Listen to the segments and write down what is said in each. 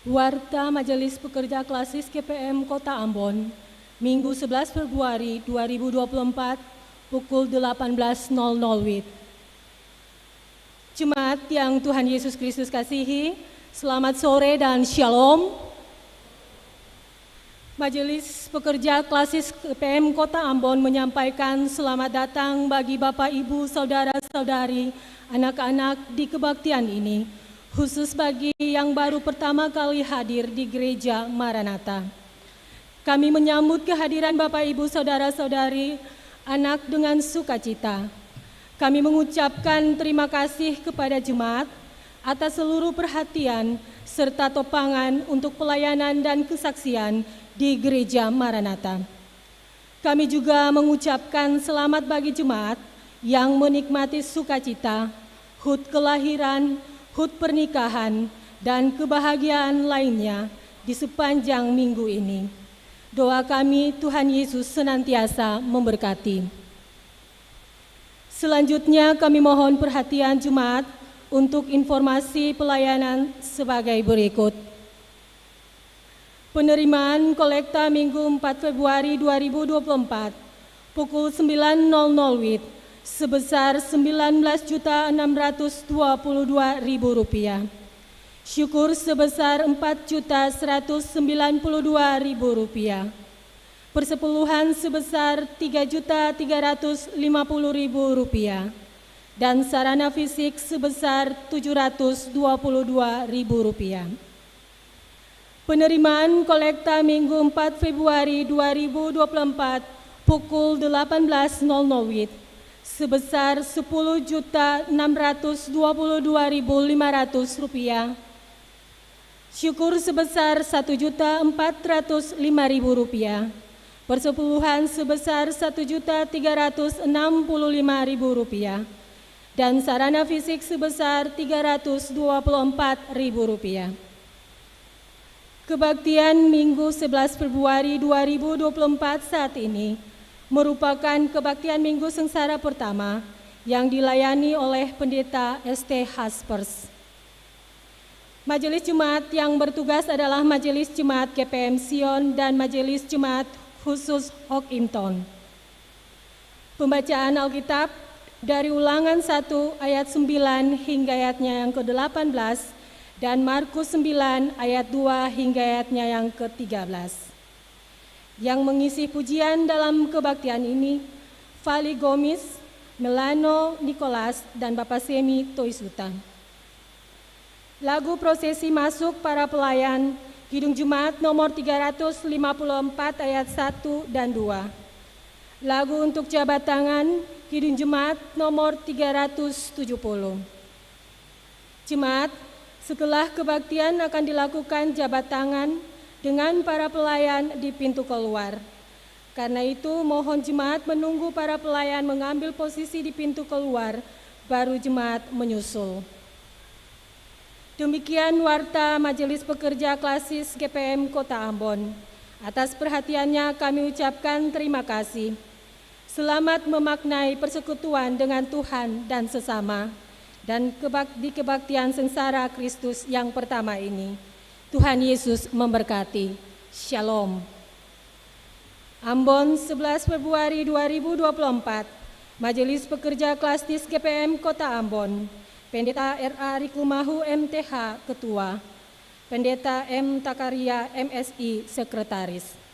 Warta Majelis Pekerja Klasis KPM Kota Ambon, Minggu 11 Februari 2024, pukul 18.00 WIB. Jemaat yang Tuhan Yesus Kristus kasihi, selamat sore dan shalom. Majelis Pekerja Klasis KPM Kota Ambon menyampaikan selamat datang bagi Bapak, Ibu, Saudara-saudari, anak-anak di kebaktian ini, khusus bagi yang baru pertama kali hadir di Gereja Maranatha. Kami menyambut kehadiran Bapak, Ibu, Saudara-saudari, anak dengan sukacita. Kami mengucapkan terima kasih kepada jemaat atas seluruh perhatian serta topangan untuk pelayanan dan kesaksian di Gereja Maranatha. Kami juga mengucapkan selamat bagi jemaat yang menikmati sukacita, hud kelahiran, hud pernikahan, dan kebahagiaan lainnya di sepanjang minggu ini. Doa kami, Tuhan Yesus senantiasa memberkati. Selanjutnya kami mohon perhatian jemaat untuk informasi pelayanan sebagai berikut. Penerimaan kolekta Minggu 4 Februari 2024 pukul 9.00 WIB sebesar Rp19.622.000. Syukur sebesar Rp4.192.000. Persepuluhan sebesar Rp3.350.000 dan sarana fisik sebesar Rp722.000. Penerimaan kolekta Minggu 4 Februari 2024 pukul 18.00 WIB sebesar Rp10.622.500. Syukur sebesar Rp1.405.000. Persepuluhan sebesar Rp1.365.000 dan sarana fisik sebesar Rp324.000. Kebaktian Minggu 11 Februari 2024 saat ini merupakan kebaktian Minggu Sengsara pertama yang dilayani oleh Pendeta ST Haspers. Majelis Jemaat yang bertugas adalah Majelis Jemaat KPM Sion dan Majelis Jemaat Khusus Hokimton. Pembacaan Alkitab dari Ulangan 1 ayat 9 hingga ayatnya yang ke-18 dan Markus 9 ayat 2 hingga ayatnya yang ke-13. Yang mengisi pujian dalam kebaktian ini, Vali Gomis, Melano Nicholas, dan Bapak Semi Toisuta. Lagu prosesi masuk para pelayan, Kidung Jemaat nomor 354 ayat 1 dan 2. Lagu untuk jabat tangan, Kidung Jemaat nomor 370. Jemaat, setelah kebaktian akan dilakukan jabat tangan dengan para pelayan di pintu keluar. Karena itu mohon jemaat menunggu para pelayan mengambil posisi di pintu keluar, baru jemaat menyusul. Demikian warta Majelis Pekerja Klasis KPM Kota Ambon. Atas perhatiannya kami ucapkan terima kasih. Selamat memaknai persekutuan dengan Tuhan dan sesama. Dan di kebaktian sengsara Kristus yang pertama ini. Tuhan Yesus memberkati. Shalom. Ambon 11 Februari 2024, Majelis Pekerja Klasis KPM Kota Ambon, Pendeta R.A. Rikumahu MTH Ketua, Pendeta M. Takaria MSI Sekretaris.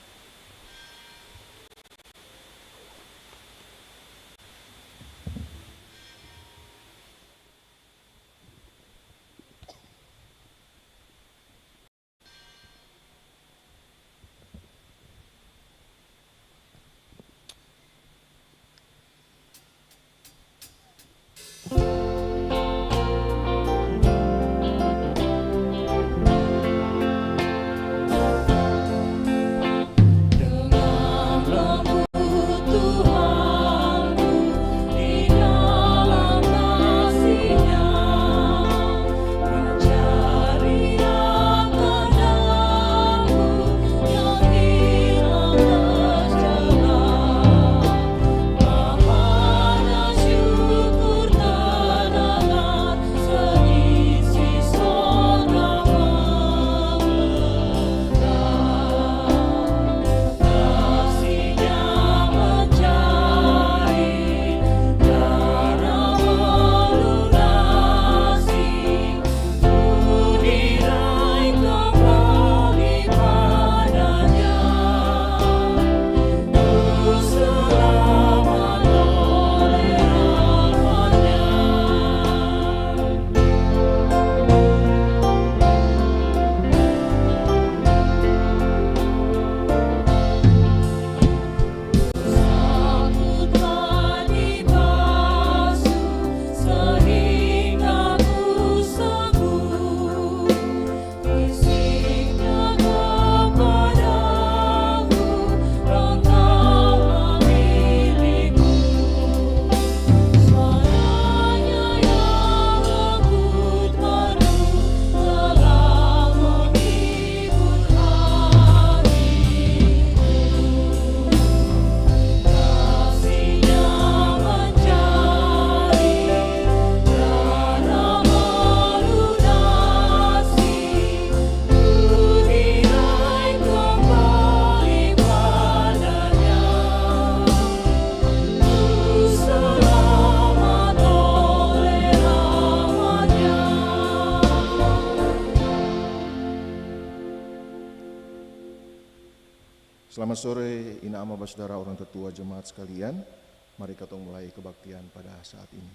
Selamat sore, Ina Ama Basdara, orang tetua jemaat sekalian. Mari kita mulai kebaktian pada saat ini.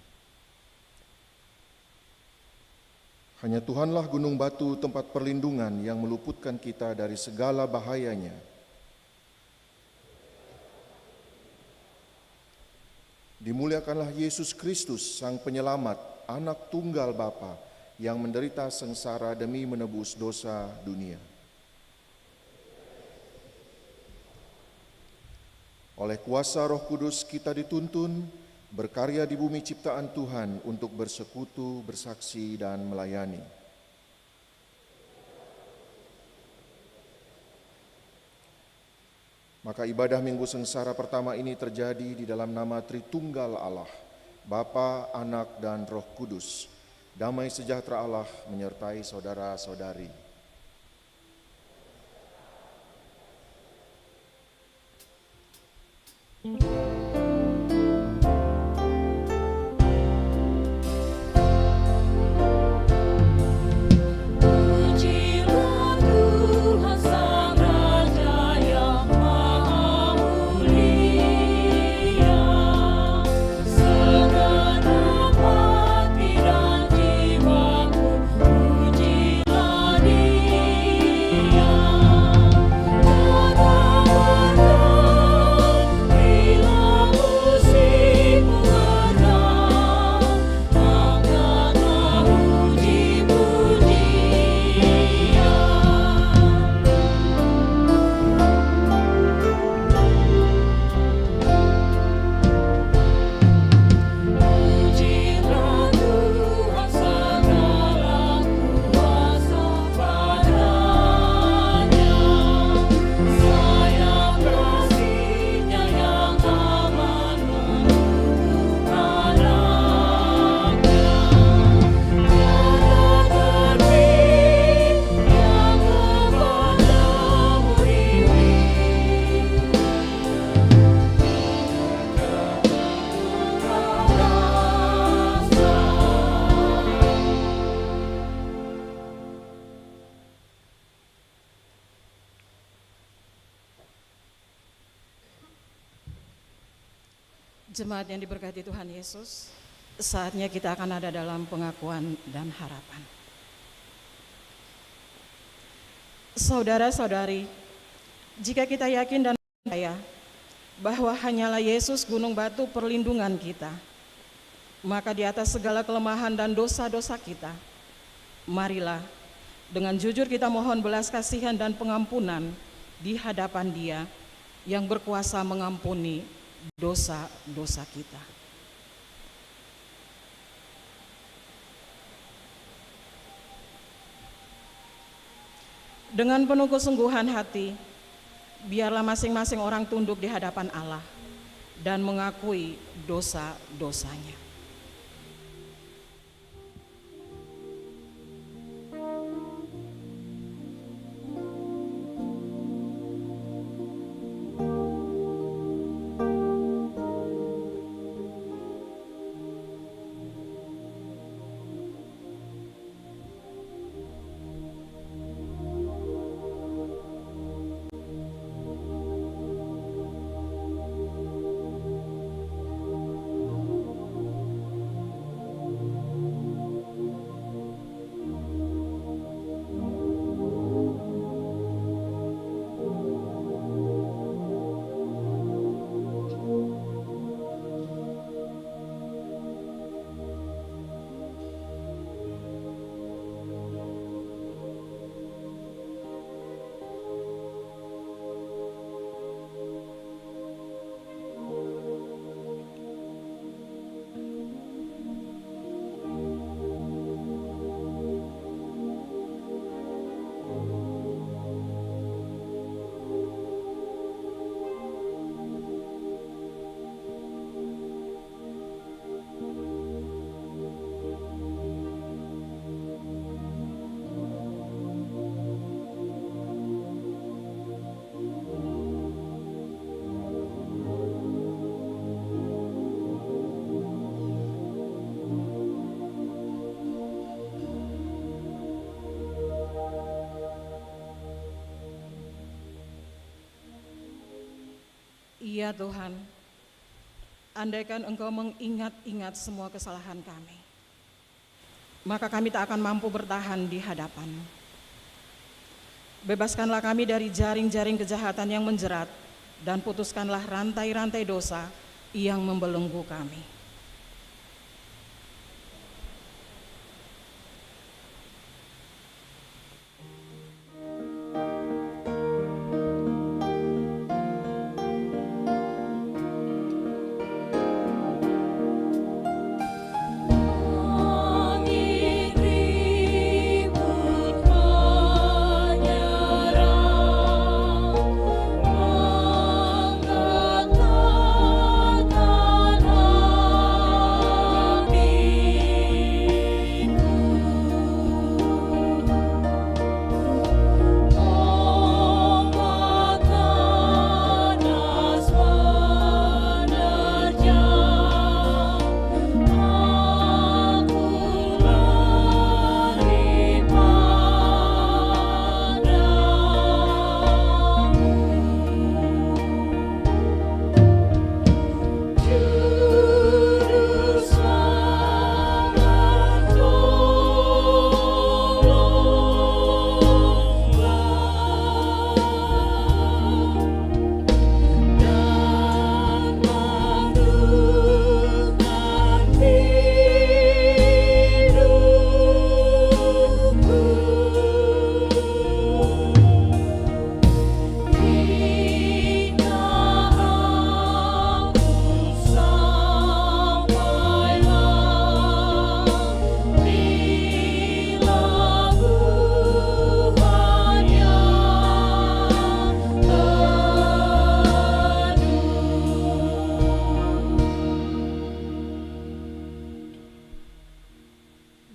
Hanya Tuhanlah gunung batu tempat perlindungan yang meluputkan kita dari segala bahayanya. Dimuliakanlah Yesus Kristus, Sang Penyelamat, Anak Tunggal Bapa, yang menderita sengsara demi menebus dosa dunia. Oleh kuasa Roh Kudus kita dituntun berkarya di bumi ciptaan Tuhan untuk bersekutu, bersaksi, dan melayani. Maka ibadah Minggu Sengsara pertama ini terjadi di dalam nama Tritunggal Allah, Bapa, Anak, dan Roh Kudus. Damai sejahtera Allah menyertai saudara-saudari. Jemaat yang diberkati Tuhan Yesus, saatnya kita akan ada dalam pengakuan dan harapan. Saudara-saudari, jika kita yakin dan percaya bahwa hanyalah Yesus gunung batu perlindungan kita, maka di atas segala kelemahan dan dosa-dosa kita, marilah dengan jujur kita mohon belas kasihan dan pengampunan di hadapan Dia yang berkuasa mengampuni dosa-dosa kita. Dengan penuh kesungguhan hati, biarlah masing-masing orang tunduk di hadapan Allah dan mengakui dosa-dosanya. Ya Tuhan, andaikan Engkau mengingat-ingat semua kesalahan kami, maka kami tak akan mampu bertahan di hadapan-Mu. Bebaskanlah kami dari jaring-jaring kejahatan yang menjerat, dan putuskanlah rantai-rantai dosa yang membelenggu kami.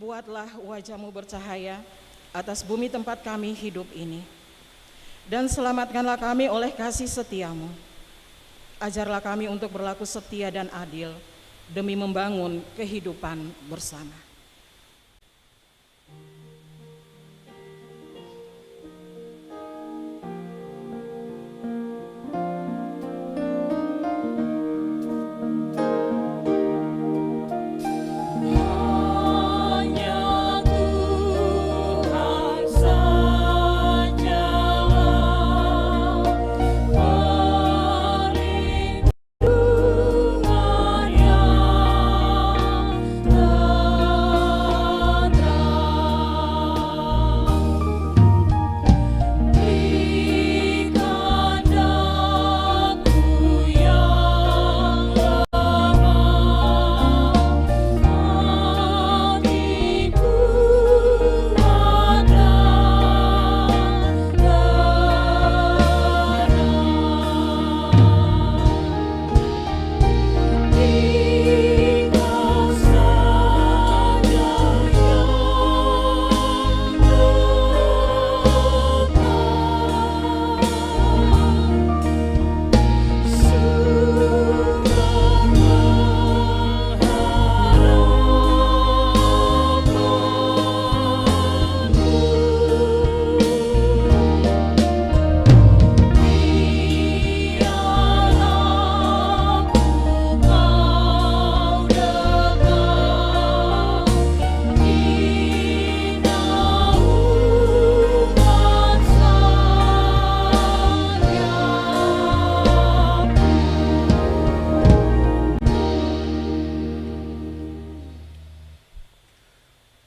Buatlah wajah-Mu bercahaya atas bumi tempat kami hidup ini, dan selamatkanlah kami oleh kasih setia-Mu. Ajarlah kami untuk berlaku setia dan adil demi membangun kehidupan bersama.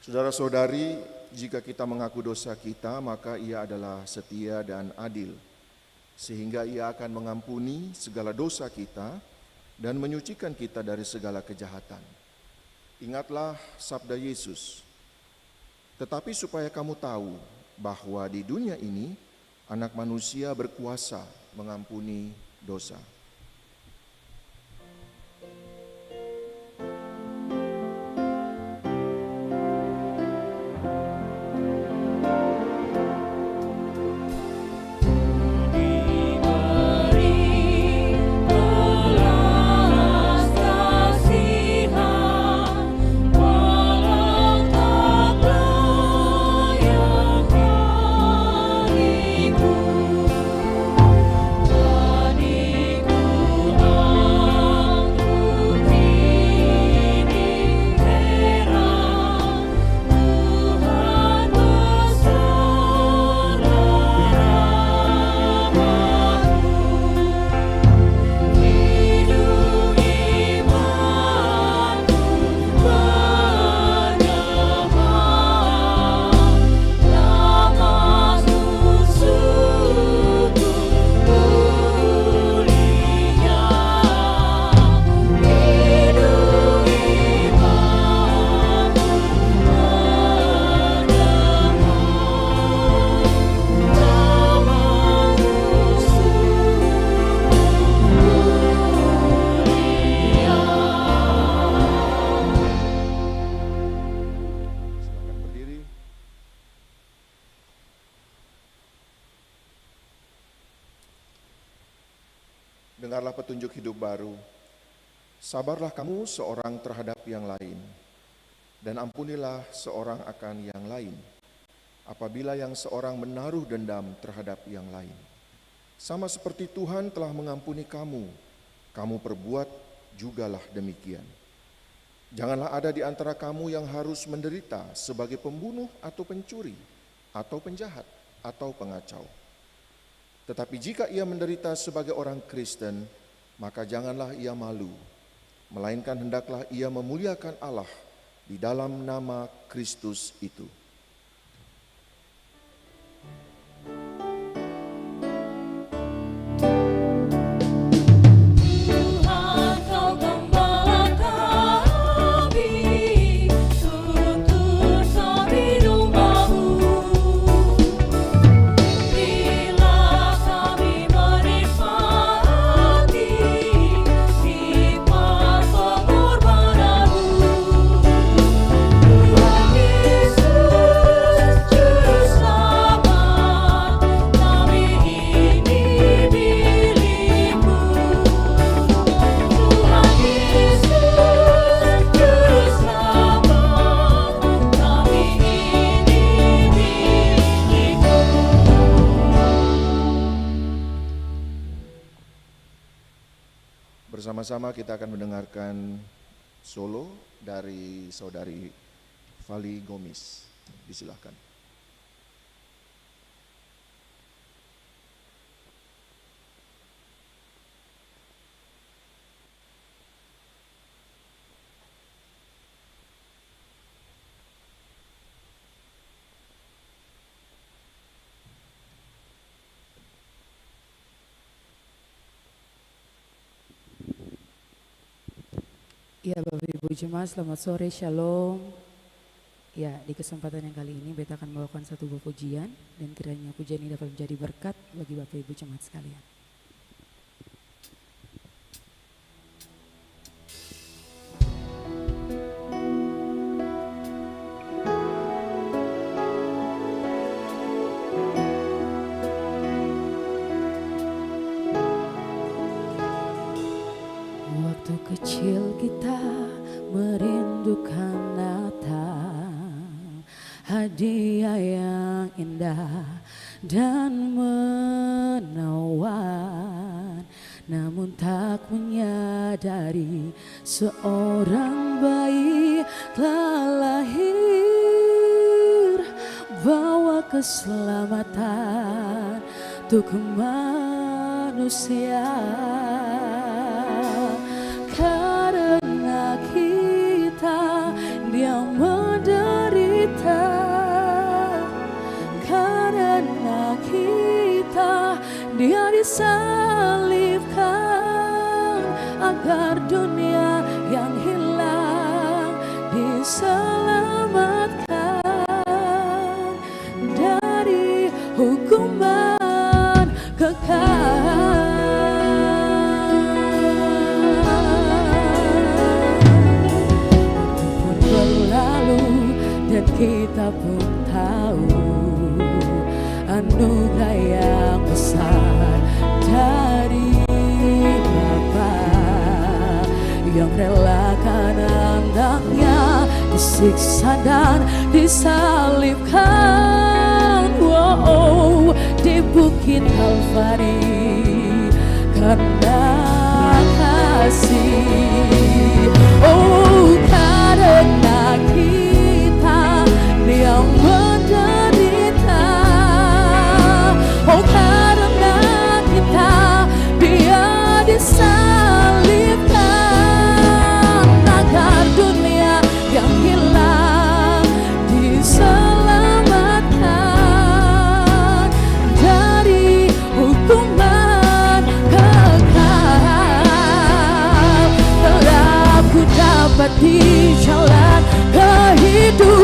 Saudara-saudari, jika kita mengaku dosa kita, maka Ia adalah setia dan adil, sehingga Ia akan mengampuni segala dosa kita dan menyucikan kita dari segala kejahatan. Ingatlah sabda Yesus, tetapi supaya kamu tahu bahwa di dunia ini Anak Manusia berkuasa mengampuni dosa. Tadi dengarlah petunjuk hidup baru. Sabarlah kamu seorang terhadap yang lain, dan ampunilah seorang akan yang lain, apabila yang seorang menaruh dendam terhadap yang lain. Sama seperti Tuhan telah mengampuni kamu, kamu perbuat jugalah demikian. Janganlah ada di antara kamu yang harus menderita sebagai pembunuh atau pencuri, atau penjahat, atau pengacau. Tetapi jika ia menderita sebagai orang Kristen, maka janganlah ia malu, melainkan hendaklah ia memuliakan Allah di dalam nama Kristus itu. Bersama-sama kita akan mendengarkan solo dari saudari Vali Gomis. Disilakan. Ya, Bapak Ibu Jemaat, selamat sore, Shalom. Ya, di kesempatan yang kali ini beta akan membawakan satu buah pujian, dan kiranya pujian ini dapat menjadi berkat bagi Bapak Ibu Jemaat sekalian. Waktu kecil kita merindukan Natal, hadiah yang indah dan menawan, namun tak menyadari seorang bayi telah lahir, bawa keselamatan untuk manusia. Karena kita dia menderita, karena kita dia disalibkan, agar dunia yang hilang diselamatkan dari hukuman kekal. Dan kita pun tahu anugerah yang besar dari Bapa yang relakan anaknya disiksa dan disalibkan, wow, di bukit Kalvari karena kasih. Oh, karena kita yang menderita, oh karena kita dia disalibkan, agar dunia yang hilang diselamatkan dari hukuman kekal. Telah ku dapat di jalan kehidupan,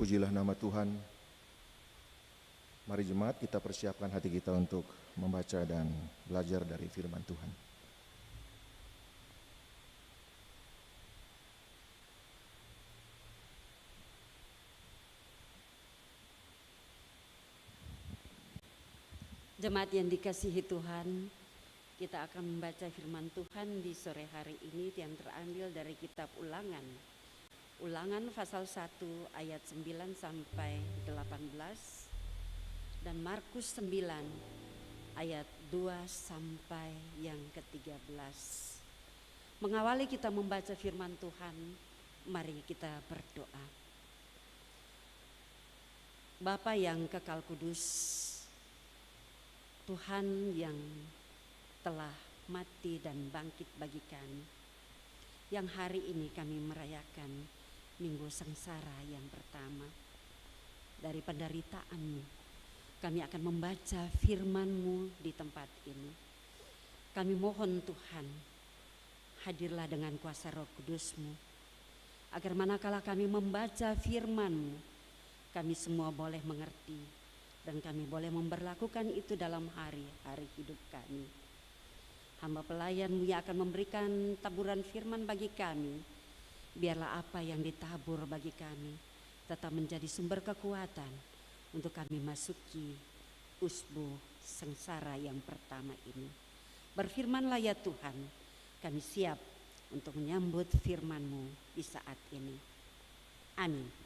Terpujilah nama Tuhan. Mari jemaat kita persiapkan hati kita untuk membaca dan belajar dari firman Tuhan. Jemaat yang dikasihi Tuhan, kita akan membaca firman Tuhan di sore hari ini yang terambil dari kitab Ulangan. Ulangan pasal 1 ayat 9 sampai 18 dan Markus 9 ayat 2 sampai yang ke-13. Mengawali kita membaca firman Tuhan, mari kita berdoa. Bapa yang kekal kudus, Tuhan yang telah mati dan bangkit bagi kami, yang hari ini kami merayakan Minggu Sengsara yang pertama. Dari penderitaan-Mu, kami akan membaca firman-Mu di tempat ini. Kami mohon Tuhan, hadirlah dengan kuasa Roh Kudus-Mu, agar manakala kami membaca firman-Mu, kami semua boleh mengerti dan kami boleh memberlakukan itu dalam hari-hari hidup kami. Hamba pelayan-Mu yang akan memberikan taburan firman bagi kami, biarlah apa yang ditabur bagi kami tetap menjadi sumber kekuatan untuk kami masuki usbu sengsara yang pertama ini. Berfirmanlah ya Tuhan, kami siap untuk menyambut firman-Mu di saat ini. Amin.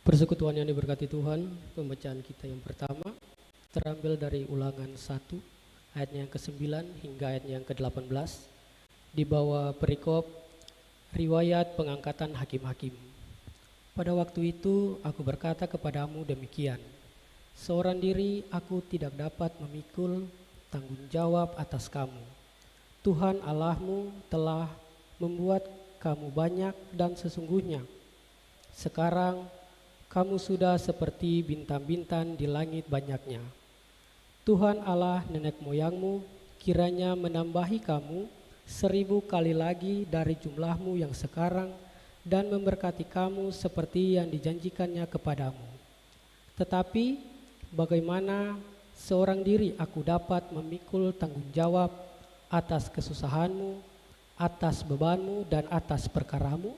Persekutuan yang diberkati Tuhan, pembacaan kita yang pertama terambil dari Ulangan 1 ayatnya yang ke-9 hingga ayatnya yang ke-18 di bawah perikop riwayat pengangkatan hakim-hakim. Pada waktu itu aku berkata kepadamu demikian, seorang diri aku tidak dapat memikul tanggung jawab atas kamu. Tuhan Allahmu telah membuat kamu banyak dan sesungguhnya sekarang kamu sudah seperti bintang-bintang di langit banyaknya. Tuhan Allah nenek moyangmu kiranya menambahi kamu 1000 kali lagi dari jumlahmu yang sekarang dan memberkati kamu seperti yang dijanjikannya kepadamu. Tetapi bagaimana seorang diri aku dapat memikul tanggung jawab atas kesusahanmu, atas bebanmu dan atas perkaramu?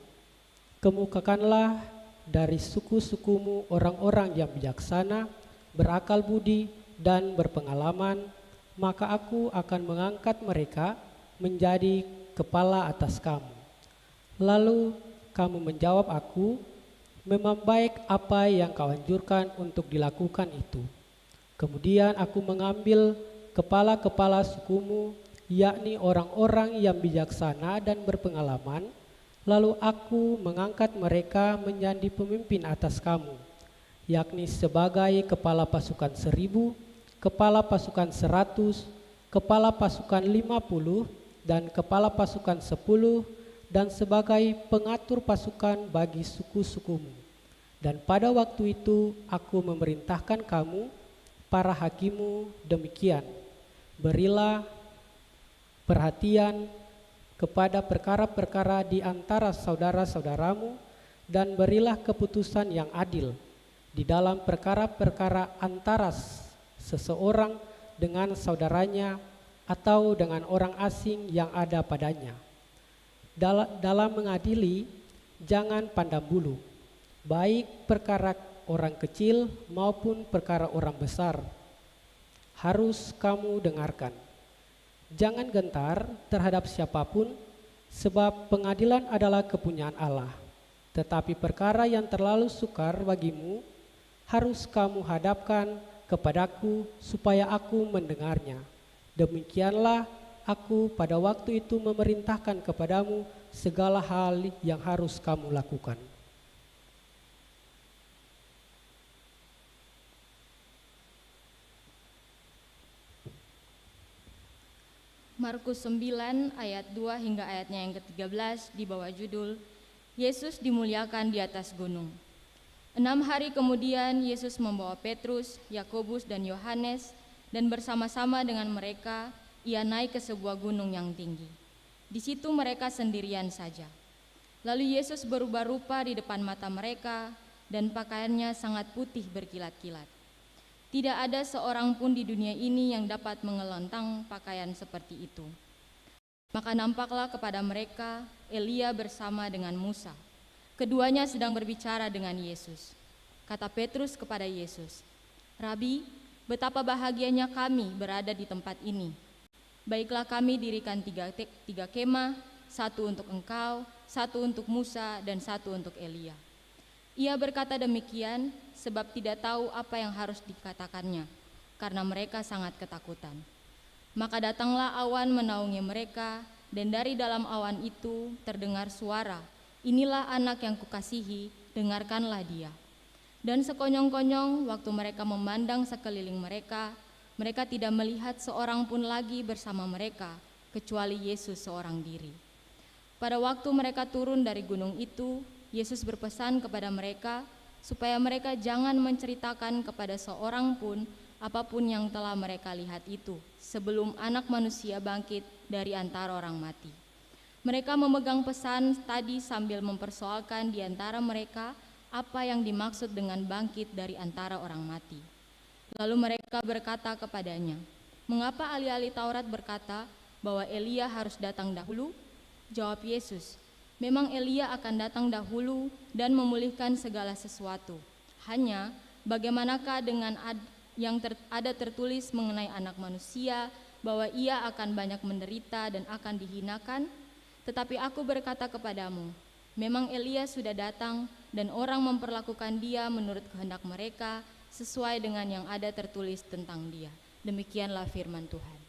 Kemukakanlah dari suku-sukumu orang-orang yang bijaksana, berakal budi, dan berpengalaman, maka aku akan mengangkat mereka menjadi kepala atas kamu. Lalu kamu menjawab aku, memang baik apa yang kau anjurkan untuk dilakukan itu. Kemudian aku mengambil kepala-kepala sukumu, yakni orang-orang yang bijaksana dan berpengalaman, lalu aku mengangkat mereka menjadi pemimpin atas kamu, yakni sebagai kepala pasukan 1000, kepala pasukan 100, kepala pasukan 50, dan kepala pasukan 10, dan sebagai pengatur pasukan bagi suku-sukumu. Dan pada waktu itu aku memerintahkan kamu, para hakimu, demikian, berilah perhatian kepada perkara-perkara di antara saudara-saudaramu dan berilah keputusan yang adil di dalam perkara-perkara antara seseorang dengan saudaranya atau dengan orang asing yang ada padanya. Dalam mengadili, jangan pandang bulu, baik perkara orang kecil maupun perkara orang besar. Harus kamu dengarkan. Jangan gentar terhadap siapapun, sebab pengadilan adalah kepunyaan Allah. Tetapi perkara yang terlalu sukar bagimu, harus kamu hadapkan kepadaku supaya aku mendengarnya. Demikianlah aku pada waktu itu memerintahkan kepadamu segala hal yang harus kamu lakukan. Markus 9 ayat 2 hingga ayatnya yang ke-13 di bawah judul Yesus dimuliakan di atas gunung. 6 hari kemudian Yesus membawa Petrus, Yakobus, dan Yohanes, dan bersama-sama dengan mereka ia naik ke sebuah gunung yang tinggi. Di situ mereka sendirian saja. Lalu Yesus berubah rupa di depan mata mereka, dan pakaiannya sangat putih berkilat-kilat. Tidak ada seorang pun di dunia ini yang dapat mengelontang pakaian seperti itu. Maka nampaklah kepada mereka Elia bersama dengan Musa. Keduanya sedang berbicara dengan Yesus. Kata Petrus kepada Yesus, "Rabi, betapa bahagianya kami berada di tempat ini. Baiklah kami dirikan tiga kemah, satu untuk engkau, satu untuk Musa, dan satu untuk Elia." Ia berkata demikian sebab tidak tahu apa yang harus dikatakannya, karena mereka sangat ketakutan. Maka datanglah awan menaungi mereka, dan dari dalam awan itu terdengar suara, "Inilah anak yang kukasihi, dengarkanlah dia." Dan sekonyong-konyong waktu mereka memandang sekeliling mereka, mereka tidak melihat seorang pun lagi bersama mereka, kecuali Yesus seorang diri. Pada waktu mereka turun dari gunung itu, Yesus berpesan kepada mereka supaya mereka jangan menceritakan kepada seorang pun apapun yang telah mereka lihat itu, sebelum Anak Manusia bangkit dari antara orang mati. Mereka memegang pesan tadi sambil mempersoalkan di antara mereka apa yang dimaksud dengan bangkit dari antara orang mati. Lalu mereka berkata kepadanya, "Mengapa ahli-ahli Taurat berkata bahwa Elia harus datang dahulu?" Jawab Yesus, "Memang Elia akan datang dahulu dan memulihkan segala sesuatu. Hanya bagaimanakah dengan ada tertulis mengenai Anak Manusia bahwa ia akan banyak menderita dan akan dihinakan? Tetapi aku berkata kepadamu, memang Elia sudah datang dan orang memperlakukan dia menurut kehendak mereka sesuai dengan yang ada tertulis tentang dia." Demikianlah firman Tuhan.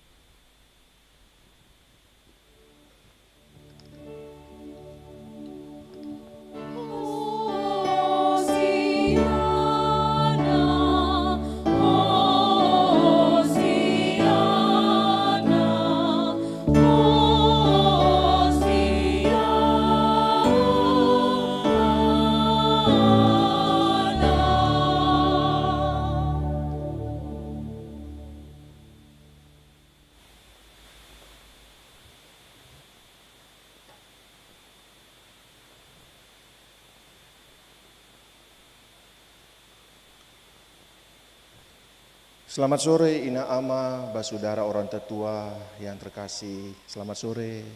Selamat sore Ina Ama, Basudara orang tetua yang terkasih. Selamat sore.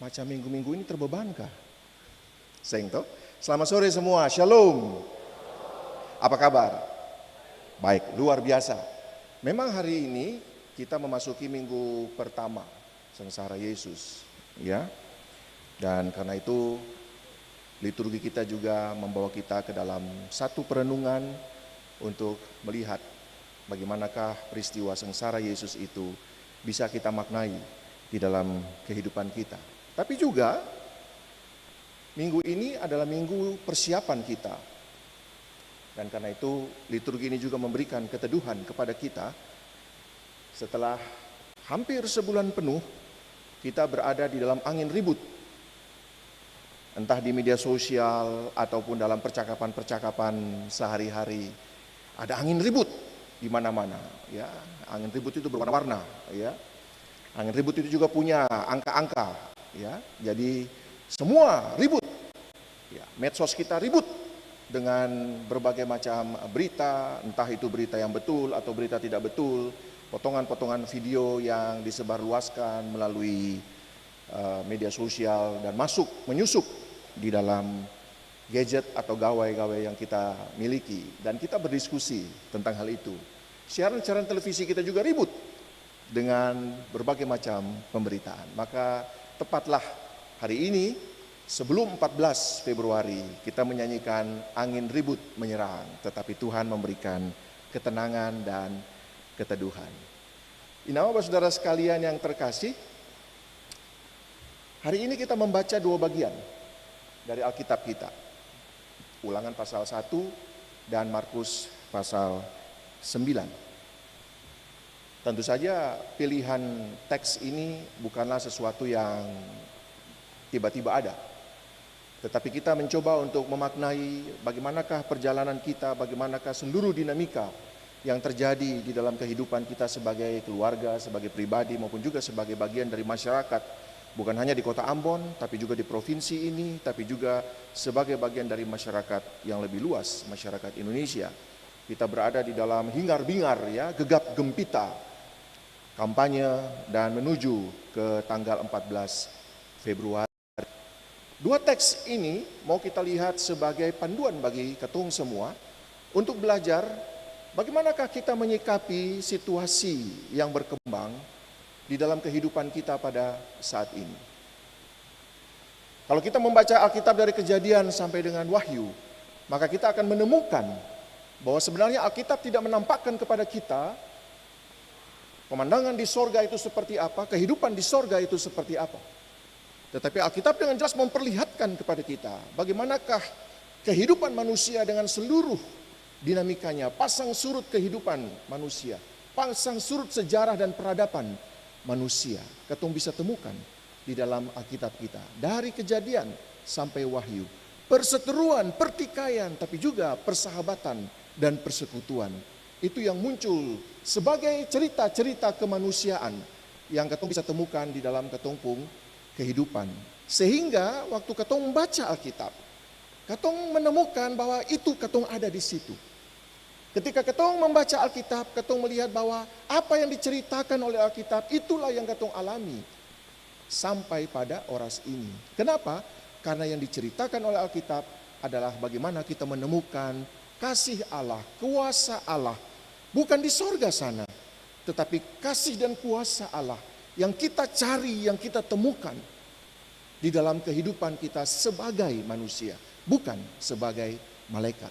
Macam minggu-minggu ini terbebankah? Sengto. Selamat sore semua, Shalom. Apa kabar? Baik, luar biasa. Memang hari ini kita memasuki minggu pertama sengsara Yesus, ya. Dan karena itu liturgi kita juga membawa kita ke dalam satu perenungan untuk melihat bagaimanakah peristiwa sengsara Yesus itu bisa kita maknai di dalam kehidupan kita. Tapi juga minggu ini adalah minggu persiapan kita. Dan karena itu liturgi ini juga memberikan keteduhan kepada kita. Setelah hampir sebulan penuh kita berada di dalam angin ribut. Entah di media sosial ataupun dalam percakapan-percakapan sehari-hari. Ada angin ribut di mana-mana, ya. Angin ribut itu berwarna-warna, ya. Angin ribut itu juga punya angka-angka, ya. Jadi semua ribut. Ya, medsos kita ribut dengan berbagai macam berita, entah itu berita yang betul atau berita tidak betul, potongan-potongan video yang disebarluaskan melalui media sosial dan menyusup di dalam gadget atau gawai-gawai yang kita miliki, dan kita berdiskusi tentang hal itu. Siaran-siaran televisi kita juga ribut dengan berbagai macam pemberitaan. Maka tepatlah hari ini sebelum 14 Februari kita menyanyikan Angin Ribut Menyerang, tetapi Tuhan memberikan ketenangan dan keteduhan. Inawa saudara sekalian yang terkasih, hari ini kita membaca dua bagian dari Alkitab kita. Ulangan pasal 1 dan Markus pasal 9. Tentu saja pilihan teks ini bukanlah sesuatu yang tiba-tiba ada. Tetapi kita mencoba untuk memaknai bagaimanakah perjalanan kita, bagaimanakah seluruh dinamika yang terjadi di dalam kehidupan kita sebagai keluarga, sebagai pribadi maupun juga sebagai bagian dari masyarakat. Bukan hanya di kota Ambon, tapi juga di provinsi ini, tapi juga sebagai bagian dari masyarakat yang lebih luas, masyarakat Indonesia. Kita berada di dalam hingar-bingar ya, gegap gempita kampanye dan menuju ke tanggal 14 Februari. Dua teks ini mau kita lihat sebagai panduan bagi ketong semua untuk belajar bagaimanakah kita menyikapi situasi yang berkembang di dalam kehidupan kita pada saat ini. Kalau kita membaca Alkitab dari Kejadian sampai dengan Wahyu, maka kita akan menemukan bahwa sebenarnya Alkitab tidak menampakkan kepada kita pemandangan di sorga itu seperti apa, kehidupan di sorga itu seperti apa. Tetapi Alkitab dengan jelas memperlihatkan kepada kita bagaimanakah kehidupan manusia dengan seluruh dinamikanya, pasang surut kehidupan manusia, pasang surut sejarah dan peradaban manusia. Ketong bisa temukan di dalam Alkitab kita. Dari Kejadian sampai Wahyu. Perseteruan, pertikaian, tapi juga persahabatan dan persekutuan. Itu yang muncul sebagai cerita-cerita kemanusiaan yang ketong bisa temukan di dalam ketongpung kehidupan. Sehingga waktu ketong membaca Alkitab, ketong menemukan bahwa itu ketong ada di situ. Ketika ketong membaca Alkitab, ketong melihat bahwa apa yang diceritakan oleh Alkitab itulah yang ketong alami sampai pada oras ini. Kenapa? Karena yang diceritakan oleh Alkitab adalah bagaimana kita menemukan kasih Allah, kuasa Allah, bukan di sorga sana, tetapi kasih dan kuasa Allah yang kita cari, yang kita temukan di dalam kehidupan kita sebagai manusia, bukan sebagai malaikat.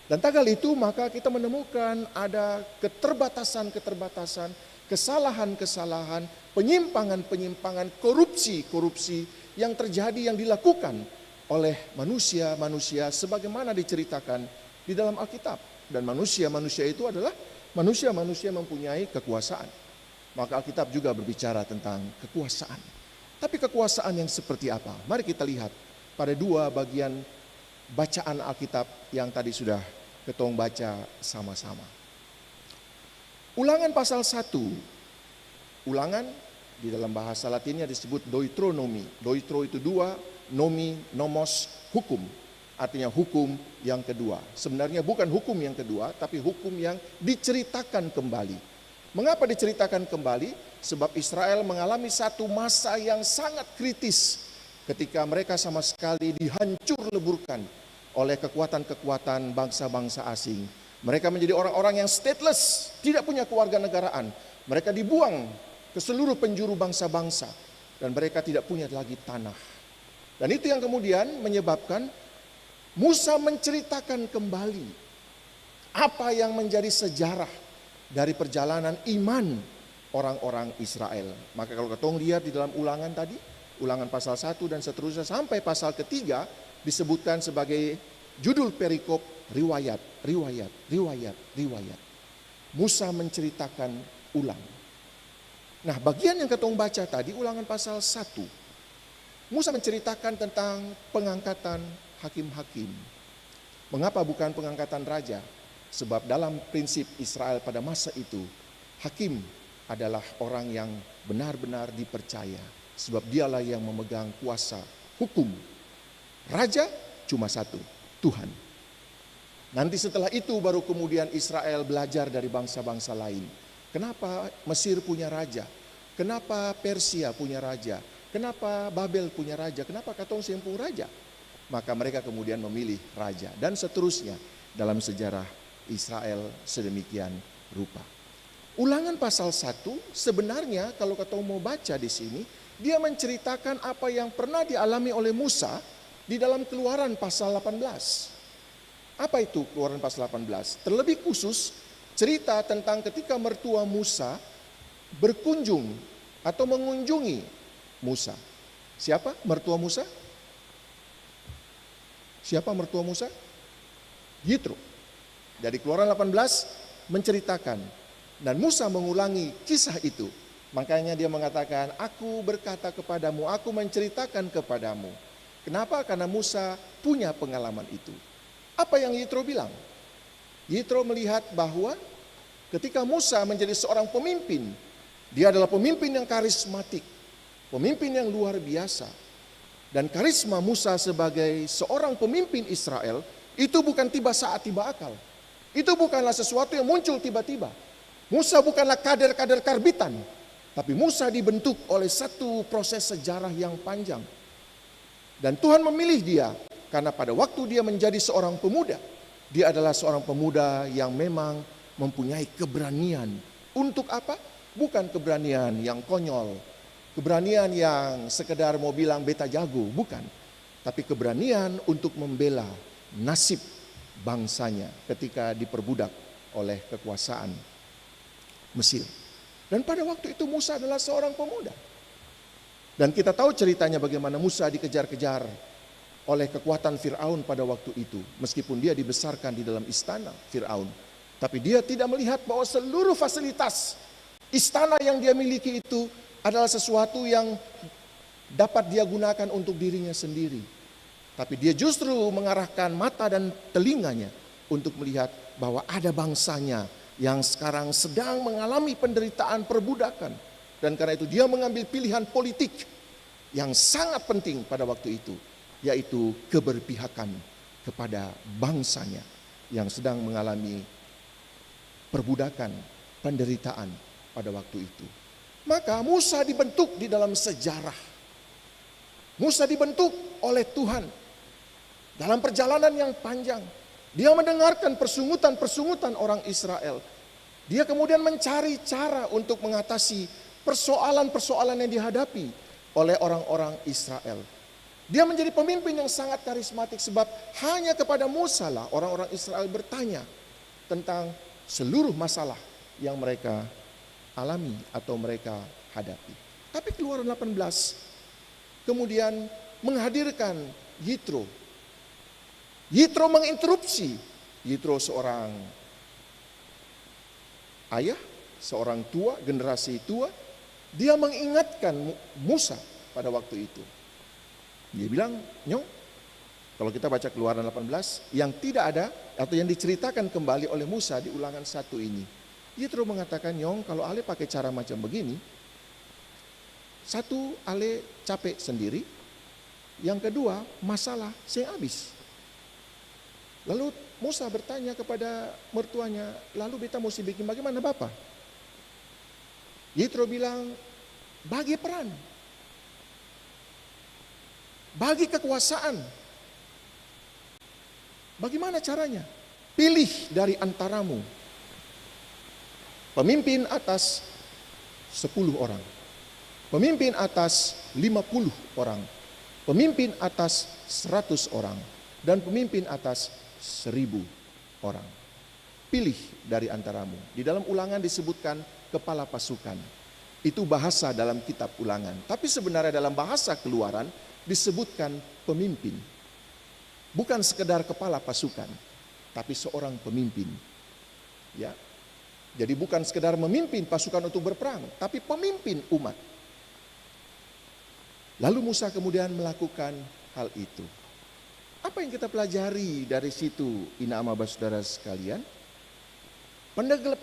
Dan tak kala itu maka kita menemukan ada keterbatasan-keterbatasan, kesalahan-kesalahan, penyimpangan-penyimpangan, korupsi-korupsi yang terjadi, yang dilakukan oleh manusia-manusia sebagaimana diceritakan di dalam Alkitab. Dan manusia-manusia itu adalah manusia-manusia mempunyai kekuasaan. Maka Alkitab juga berbicara tentang kekuasaan. Tapi kekuasaan yang seperti apa? Mari kita lihat pada dua bagian bacaan Alkitab yang tadi sudah ketong baca sama-sama. Ulangan pasal 1. Ulangan di dalam bahasa Latinnya disebut Deuteronomi. Deutero itu dua, nomi, nomos, hukum. Artinya hukum yang kedua. Sebenarnya bukan hukum yang kedua, tapi hukum yang diceritakan kembali. Mengapa diceritakan kembali? Sebab Israel mengalami satu masa yang sangat kritis ketika mereka sama sekali dihancur leburkan oleh kekuatan-kekuatan bangsa-bangsa asing. Mereka menjadi orang-orang yang stateless, tidak punya kewarganegaraan. Mereka dibuang ke seluruh penjuru bangsa-bangsa dan mereka tidak punya lagi tanah. Dan itu yang kemudian menyebabkan Musa menceritakan kembali apa yang menjadi sejarah dari perjalanan iman orang-orang Israel. Maka kalau ketong lihat di dalam ulangan tadi, ulangan pasal 1 dan seterusnya sampai pasal ketiga disebutkan sebagai judul perikop riwayat. Musa menceritakan ulang. Nah, bagian yang ketong baca tadi ulangan pasal 1. Musa menceritakan tentang pengangkatan hakim-hakim. Mengapa bukan pengangkatan raja? Sebab dalam prinsip Israel pada masa itu, hakim adalah orang yang benar-benar dipercaya. Sebab dialah yang memegang kuasa hukum. Raja cuma satu, Tuhan. Nanti setelah itu baru kemudian Israel belajar dari bangsa-bangsa lain. Kenapa Mesir punya raja? Kenapa Persia punya raja? Kenapa Babel punya raja? Kenapa Katong Sempung raja? Maka mereka kemudian memilih raja. Dan seterusnya dalam sejarah Israel sedemikian rupa. Ulangan pasal 1 sebenarnya kalau Katong mau baca di sini, dia menceritakan apa yang pernah dialami oleh Musa di dalam Keluaran pasal 18. Apa itu Keluaran pasal 18? Terlebih khusus cerita tentang ketika mertua Musa berkunjung atau mengunjungi Musa. Siapa mertua Musa? Siapa mertua Musa? Yitro. Jadi Keluaran 18 menceritakan dan Musa mengulangi kisah itu. Makanya dia mengatakan, aku berkata kepadamu, aku menceritakan kepadamu. Kenapa? Karena Musa punya pengalaman itu. Apa yang Yitro bilang? Yitro melihat bahwa ketika Musa menjadi seorang pemimpin, dia adalah pemimpin yang karismatik, pemimpin yang luar biasa. Dan karisma Musa sebagai seorang pemimpin Israel itu bukan tiba saat tiba akal. Itu bukanlah sesuatu yang muncul tiba-tiba. Musa bukanlah kader-kader karbitan, tapi Musa dibentuk oleh satu proses sejarah yang panjang. Dan Tuhan memilih dia karena pada waktu dia menjadi seorang pemuda, dia adalah seorang pemuda yang memang mempunyai keberanian. Untuk apa? Bukan keberanian yang konyol, keberanian yang sekedar mau bilang beta jago, bukan. Tapi keberanian untuk membela nasib bangsanya ketika diperbudak oleh kekuasaan Mesir. Dan pada waktu itu Musa adalah seorang pemuda. Dan kita tahu ceritanya bagaimana Musa dikejar-kejar oleh kekuatan Fir'aun pada waktu itu. Meskipun dia dibesarkan di dalam istana Fir'aun. Tapi dia tidak melihat bahwa seluruh fasilitas istana yang dia miliki itu adalah sesuatu yang dapat dia gunakan untuk dirinya sendiri. Tapi dia justru mengarahkan mata dan telinganya untuk melihat bahwa ada bangsanya yang sekarang sedang mengalami penderitaan perbudakan. Dan karena itu dia mengambil pilihan politik yang sangat penting pada waktu itu, yaitu keberpihakan kepada bangsanya yang sedang mengalami perbudakan, penderitaan pada waktu itu. Maka Musa dibentuk di dalam sejarah. Musa dibentuk oleh Tuhan dalam perjalanan yang panjang. Dia mendengarkan persungutan-persungutan orang Israel. Dia kemudian mencari cara untuk mengatasi persoalan-persoalan yang dihadapi oleh orang-orang Israel. Dia menjadi pemimpin yang sangat karismatik sebab hanya kepada Musa lah orang-orang Israel bertanya tentang seluruh masalah yang mereka alami atau mereka hadapi. Tapi Keluaran 18 kemudian menghadirkan Yitro. Yitro menginterupsi. Yitro seorang ayah, seorang tua, generasi tua. Dia mengingatkan Musa pada waktu itu. Dia bilang, Nyong, kalau kita baca Keluaran 18, yang tidak ada atau yang diceritakan kembali oleh Musa di ulangan 1 ini. Yitro mengatakan, Nyong, kalau Ale pakai cara macam begini, satu, Ale capek sendiri. Yang kedua, masalah saya habis. Lalu Musa bertanya kepada mertuanya, lalu beta mesti bikin bagaimana Bapak? Yitro bilang, bagi peran, bagi kekuasaan. Bagaimana caranya? Pilih dari antaramu pemimpin atas 10 orang, pemimpin atas 50 orang, pemimpin atas 100 orang, dan pemimpin atas 1000 orang. Pilih dari antaramu. Di dalam ulangan disebutkan kepala pasukan. Itu bahasa dalam kitab ulangan. Tapi sebenarnya dalam bahasa Keluaran disebutkan pemimpin. Bukan sekedar kepala pasukan, tapi seorang pemimpin. Ya. Jadi bukan sekedar memimpin pasukan untuk berperang, tapi pemimpin umat. Lalu Musa kemudian melakukan hal itu. Apa yang kita pelajari dari situ, Ina Ama saudara sekalian?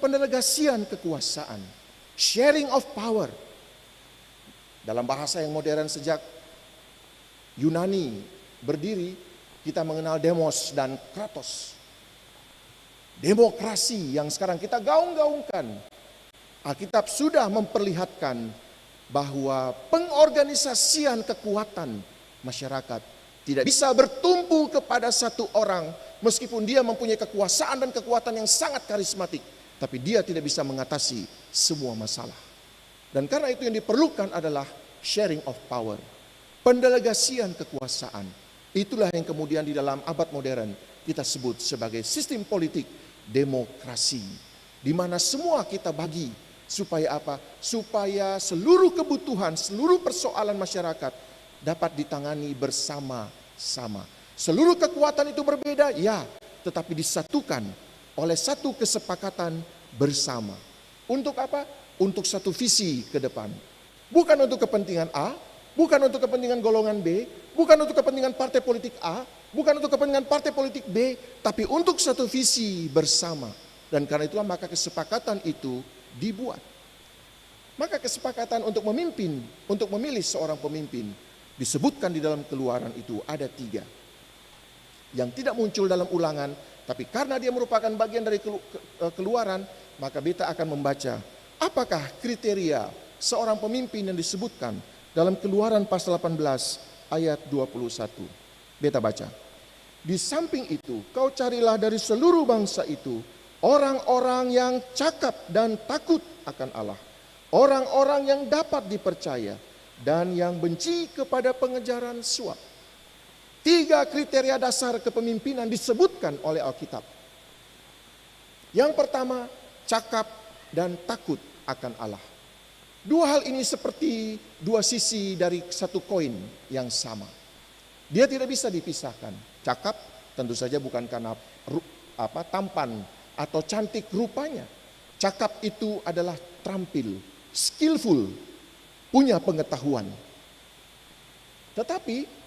Pendelegasian kekuasaan, sharing of power. Dalam bahasa yang modern sejak Yunani berdiri, kita mengenal demos dan kratos. Demokrasi yang sekarang kita gaung-gaungkan. Alkitab sudah memperlihatkan bahwa pengorganisasian kekuatan masyarakat tidak bisa bertumpu kepada satu orang meskipun dia mempunyai kekuasaan dan kekuatan yang sangat karismatik, tapi dia tidak bisa mengatasi semua masalah. Dan karena itu yang diperlukan adalah sharing of power, pendelegasian kekuasaan. Itulah yang kemudian di dalam abad modern kita sebut sebagai sistem politik demokrasi, di mana semua kita bagi supaya apa? Supaya seluruh kebutuhan, seluruh persoalan masyarakat dapat ditangani bersama-sama. Seluruh kekuatan itu berbeda, ya, tetapi disatukan oleh satu kesepakatan bersama. Untuk apa? Untuk satu visi ke depan. Bukan untuk kepentingan A, bukan untuk kepentingan golongan B, bukan untuk kepentingan partai politik A, bukan untuk kepentingan partai politik B, tapi untuk satu visi bersama. Dan karena itulah maka kesepakatan itu dibuat. Maka kesepakatan untuk memimpin, untuk memilih seorang pemimpin, disebutkan di dalam Keluaran itu ada 3. Yang tidak muncul dalam Ulangan, tapi karena dia merupakan bagian dari Keluaran, maka beta akan membaca apakah kriteria seorang pemimpin yang disebutkan dalam Keluaran pasal 18 ayat 21. Beta baca. Di samping itu, kau carilah dari seluruh bangsa itu orang-orang yang cakap dan takut akan Allah, orang-orang yang dapat dipercaya dan yang benci kepada pengejaran suap. 3 kriteria dasar kepemimpinan disebutkan oleh Alkitab. Yang pertama, cakap dan takut akan Allah. 2 hal ini seperti 2 sisi dari satu koin yang sama. Dia tidak bisa dipisahkan. Cakap tentu saja bukan karena tampan atau cantik rupanya. Cakap itu adalah terampil, skillful, punya pengetahuan. Tetapi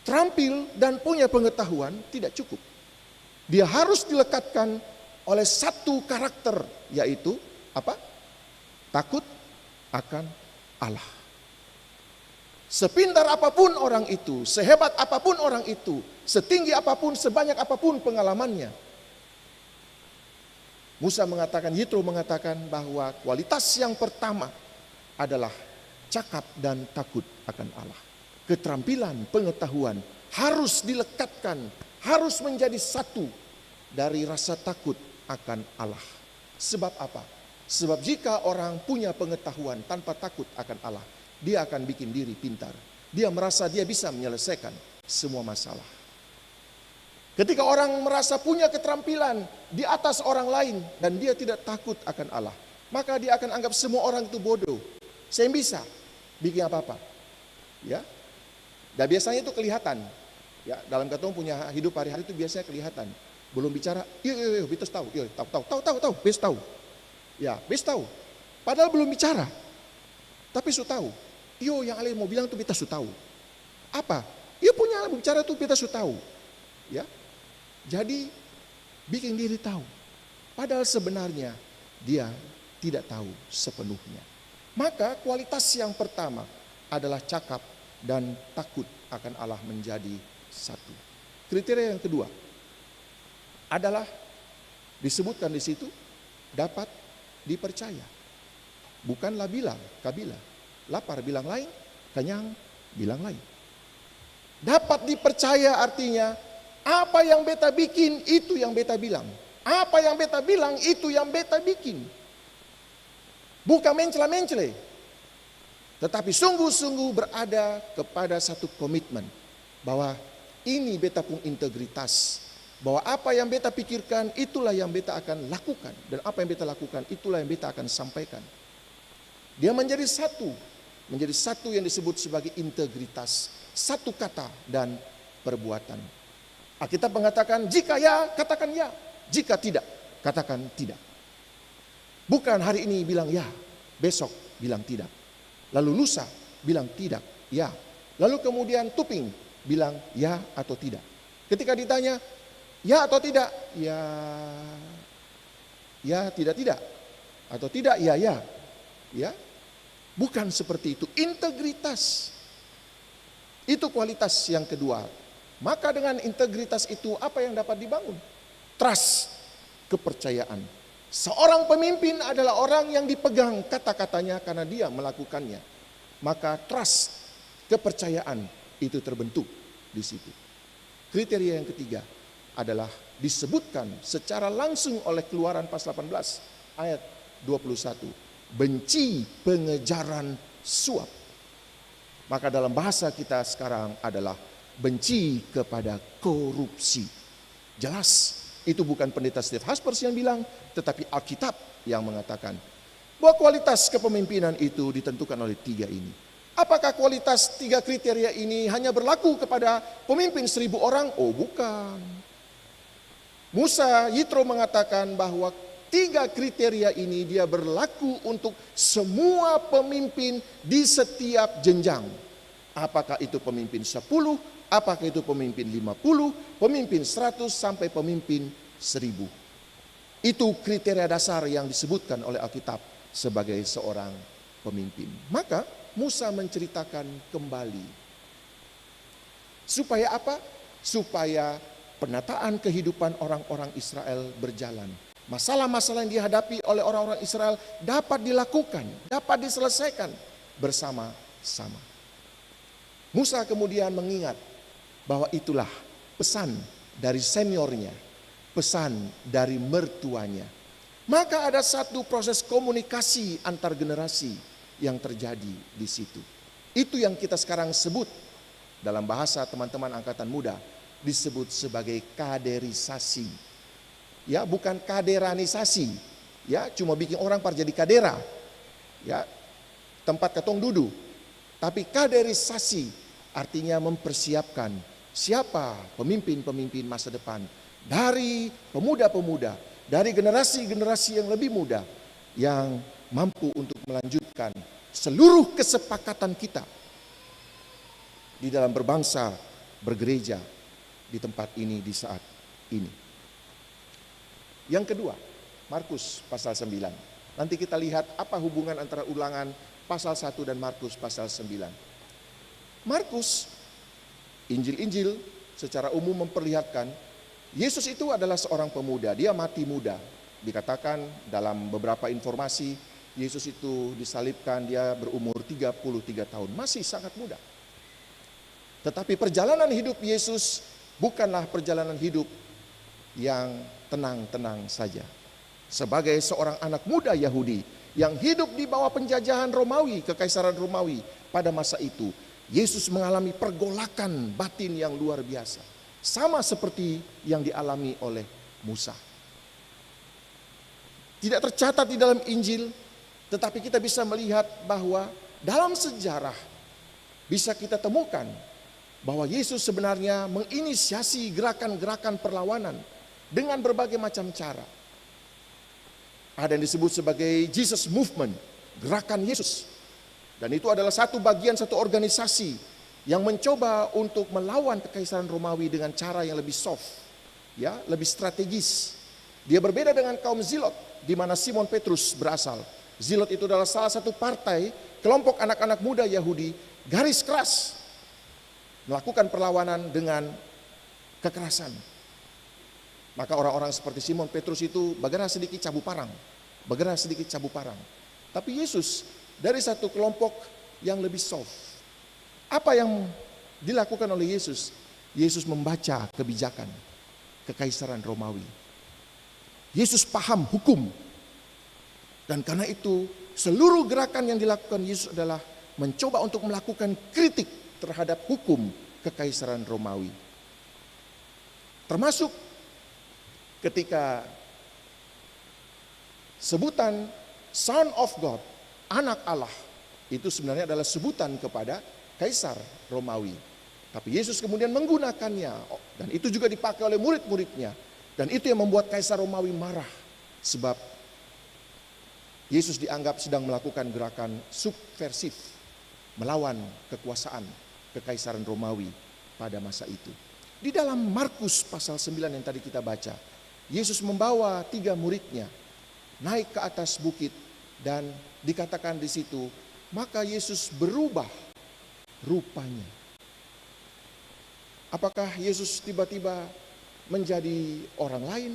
terampil dan punya pengetahuan tidak cukup. Dia harus dilekatkan oleh satu karakter, yaitu apa? Takut akan Allah. Sepintar apapun orang itu, sehebat apapun orang itu, setinggi apapun, sebanyak apapun pengalamannya, Musa mengatakan, Yitro mengatakan bahwa kualitas yang pertama adalah cakap dan takut akan Allah. Keterampilan, pengetahuan harus dilekatkan, harus menjadi satu dari rasa takut akan Allah. Sebab apa? Sebab jika orang punya pengetahuan tanpa takut akan Allah, dia akan bikin diri pintar. Dia merasa dia bisa menyelesaikan semua masalah. Ketika orang merasa punya keterampilan di atas orang lain dan dia tidak takut akan Allah, maka dia akan anggap semua orang itu bodoh. Saya bisa bikin apa-apa. Ya. Dan biasanya itu kelihatan. Ya, dalam ketemu punya hidup hari-hari itu biasanya kelihatan. Belum bicara, iya, betul tahu, best tahu. Ya, best tahu. Padahal belum bicara. Tapi su tahu. Iyo yang Ale mau bilang itu beta su tahu. Apa? Iya punya bicara itu beta su tahu. Ya. Jadi bikin diri tahu. Padahal sebenarnya dia tidak tahu sepenuhnya. Maka kualitas yang pertama adalah cakap dan takut akan Allah menjadi satu. Kriteria yang kedua adalah disebutkan di situ dapat dipercaya. Bukanlah bilang, kabila. Lapar bilang lain, kenyang bilang lain. Dapat dipercaya artinya apa yang beta bikin itu yang beta bilang. Apa yang beta bilang itu yang beta bikin. Bukan mencela-mencele. Tetapi sungguh-sungguh berada kepada satu komitmen bahwa ini beta pun integritas. Bahwa apa yang beta pikirkan itulah yang beta akan lakukan. Dan apa yang beta lakukan itulah yang beta akan sampaikan. Dia menjadi satu. Menjadi satu yang disebut sebagai integritas. Satu kata dan perbuatan. Alkitab mengatakan jika ya, katakan ya. Jika tidak, katakan tidak. Bukan hari ini bilang ya, besok bilang tidak. Lalu lusa bilang tidak, ya. Lalu kemudian tuping bilang ya atau tidak. Ketika ditanya ya atau tidak, ya tidak. Atau tidak, ya. Ya. Bukan seperti itu. Integritas. Itu kualitas yang kedua. Maka dengan integritas itu apa yang dapat dibangun? Trust, kepercayaan. Seorang pemimpin adalah orang yang dipegang kata-katanya karena dia melakukannya. Maka trust, kepercayaan itu terbentuk di situ. Kriteria yang ketiga adalah disebutkan secara langsung oleh Keluaran pasal 18 ayat 21. Benci pengejaran suap. Maka dalam bahasa kita sekarang adalah benci kepada korupsi. Jelas, itu bukan pendeta Steve Haspers yang bilang, tetapi Alkitab yang mengatakan bahwa kualitas kepemimpinan itu ditentukan oleh 3 ini. Apakah kualitas 3 kriteria ini hanya berlaku kepada pemimpin 1000 orang? Oh bukan. Musa, Yitro mengatakan bahwa Tiga kriteria ini dia berlaku untuk semua pemimpin di setiap jenjang. Apakah itu pemimpin 10, apakah itu pemimpin 50, pemimpin 100 sampai pemimpin 1000. Itu kriteria dasar yang disebutkan oleh Alkitab sebagai seorang pemimpin. Maka Musa menceritakan kembali. Supaya apa? Supaya penataan kehidupan orang-orang Israel berjalan. Masalah-masalah yang dihadapi oleh orang-orang Israel dapat dilakukan, dapat diselesaikan bersama-sama. Musa kemudian mengingat bahwa itulah pesan dari seniornya, pesan dari mertuanya. Maka ada satu proses komunikasi antar generasi yang terjadi di situ. Itu yang kita sekarang sebut dalam bahasa teman-teman angkatan muda disebut sebagai kaderisasi. Ya, bukan kaderanisasi. Ya, cuma bikin orang par jadi kadera. Ya, tempat ketong duduk. Tapi kaderisasi artinya mempersiapkan siapa pemimpin-pemimpin masa depan dari pemuda-pemuda, dari generasi-generasi yang lebih muda yang mampu untuk melanjutkan seluruh kesepakatan kita di dalam berbangsa, bergereja di tempat ini di saat ini. Yang kedua, Markus pasal 9. Nanti kita lihat apa hubungan antara Ulangan pasal 1 dan Markus pasal 9. Markus, Injil-Injil secara umum memperlihatkan Yesus itu adalah seorang pemuda, dia mati muda. Dikatakan dalam beberapa informasi, Yesus itu disalibkan, dia berumur 33 tahun, masih sangat muda. Tetapi perjalanan hidup Yesus bukanlah perjalanan hidup yang tenang-tenang saja. Sebagai seorang anak muda Yahudi yang hidup di bawah penjajahan Romawi, kekaisaran Romawi pada masa itu, Yesus mengalami pergolakan batin yang luar biasa. Sama seperti yang dialami oleh Musa. Tidak tercatat di dalam Injil, tetapi kita bisa melihat bahwa dalam sejarah bisa kita temukan bahwa Yesus sebenarnya menginisiasi gerakan-gerakan perlawanan dengan berbagai macam cara. Ada yang disebut sebagai Jesus Movement, gerakan Yesus. Dan itu adalah satu bagian, satu organisasi yang mencoba untuk melawan kekaisaran Romawi dengan cara yang lebih soft, ya, lebih strategis. Dia berbeda dengan kaum Zilot, di mana Simon Petrus berasal. Zilot itu adalah salah satu partai, kelompok anak-anak muda Yahudi, garis keras, melakukan perlawanan dengan kekerasan. Maka orang-orang seperti Simon Petrus itu bergerak sedikit cabu parang. Tapi Yesus dari satu kelompok yang lebih soft. Apa yang dilakukan oleh Yesus? Yesus membaca kebijakan kekaisaran Romawi. Yesus paham hukum. Dan karena itu seluruh gerakan yang dilakukan Yesus adalah mencoba untuk melakukan kritik terhadap hukum kekaisaran Romawi. Termasuk ketika sebutan Son of God, anak Allah, itu sebenarnya adalah sebutan kepada kaisar Romawi. Tapi Yesus kemudian menggunakannya, dan itu juga dipakai oleh murid-muridnya. Dan itu yang membuat kaisar Romawi marah, sebab Yesus dianggap sedang melakukan gerakan subversif, melawan kekuasaan kekaisaran Romawi pada masa itu. Di dalam Markus pasal 9 yang tadi kita baca, Yesus membawa 3 muridnya naik ke atas bukit dan dikatakan di situ, maka Yesus berubah rupanya. Apakah Yesus tiba-tiba menjadi orang lain?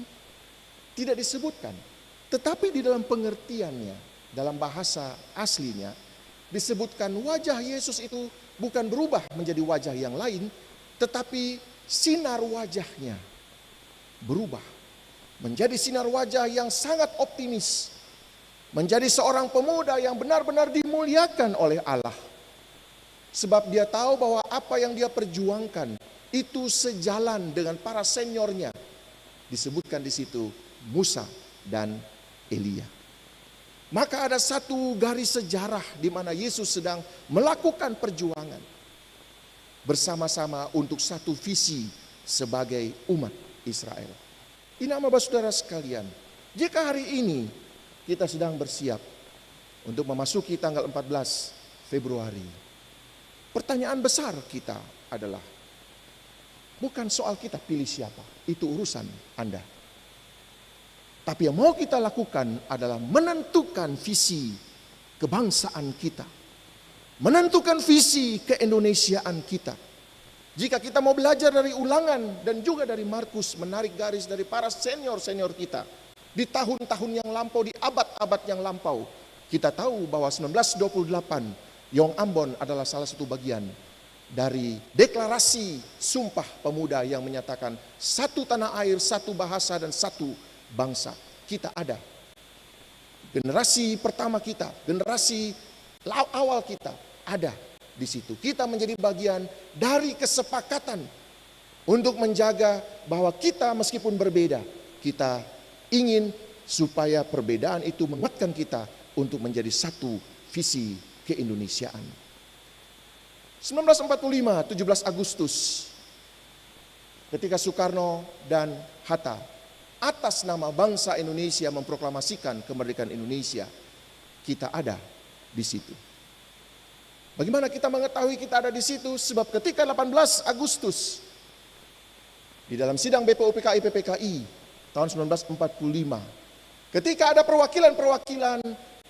Tidak disebutkan. Tetapi di dalam pengertiannya, dalam bahasa aslinya, disebutkan wajah Yesus itu bukan berubah menjadi wajah yang lain, tetapi sinar wajahnya berubah. Menjadi sinar wajah yang sangat optimis. Menjadi seorang pemuda yang benar-benar dimuliakan oleh Allah. Sebab dia tahu bahwa apa yang dia perjuangkan itu sejalan dengan para seniornya. Disebutkan di situ Musa dan Elia. Maka ada satu garis sejarah di mana Yesus sedang melakukan perjuangan bersama-sama untuk satu visi sebagai umat Israel. Ini Bapak Saudara sekalian, Jika hari ini kita sedang bersiap untuk memasuki tanggal 14 Februari, pertanyaan besar kita adalah bukan soal kita pilih siapa, itu urusan Anda. Tapi yang mau kita lakukan adalah menentukan visi kebangsaan kita, menentukan visi keindonesiaan kita. Jika kita mau belajar dari Ulangan dan juga dari Markus, menarik garis dari para senior-senior kita di tahun-tahun yang lampau, di abad-abad yang lampau, kita tahu bahwa 1928 Yong Ambon adalah salah satu bagian dari deklarasi Sumpah Pemuda yang menyatakan satu tanah air, satu bahasa, dan satu bangsa. Kita ada. Generasi pertama kita, generasi awal kita ada di situ. Kita menjadi bagian dari kesepakatan untuk menjaga bahwa kita meskipun berbeda, kita ingin supaya perbedaan itu menguatkan kita untuk menjadi satu visi keindonesiaan. 1945, 17 Agustus, ketika Soekarno dan Hatta atas nama bangsa Indonesia memproklamasikan kemerdekaan Indonesia, kita ada di situ. Bagaimana kita mengetahui kita ada di situ? Sebab ketika 18 Agustus di dalam sidang BPUPKI PPKI tahun 1945, ketika ada perwakilan-perwakilan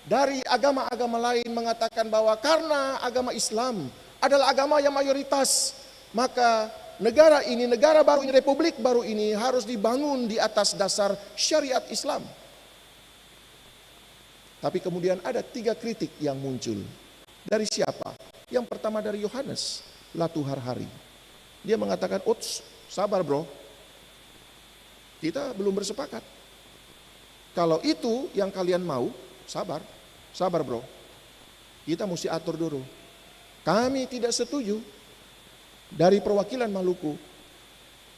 dari agama-agama lain mengatakan bahwa karena agama Islam adalah agama yang mayoritas, maka negara ini, negara baru ini, republik baru ini harus dibangun di atas dasar syariat Islam. Tapi kemudian ada 3 kritik yang muncul. Dari siapa? Yang pertama dari Yohanes Latuhar Hari. Dia mengatakan, "Uts, sabar bro, kita belum bersepakat. Kalau itu yang kalian mau, sabar bro. Kita mesti atur dulu. Kami tidak setuju dari perwakilan Maluku.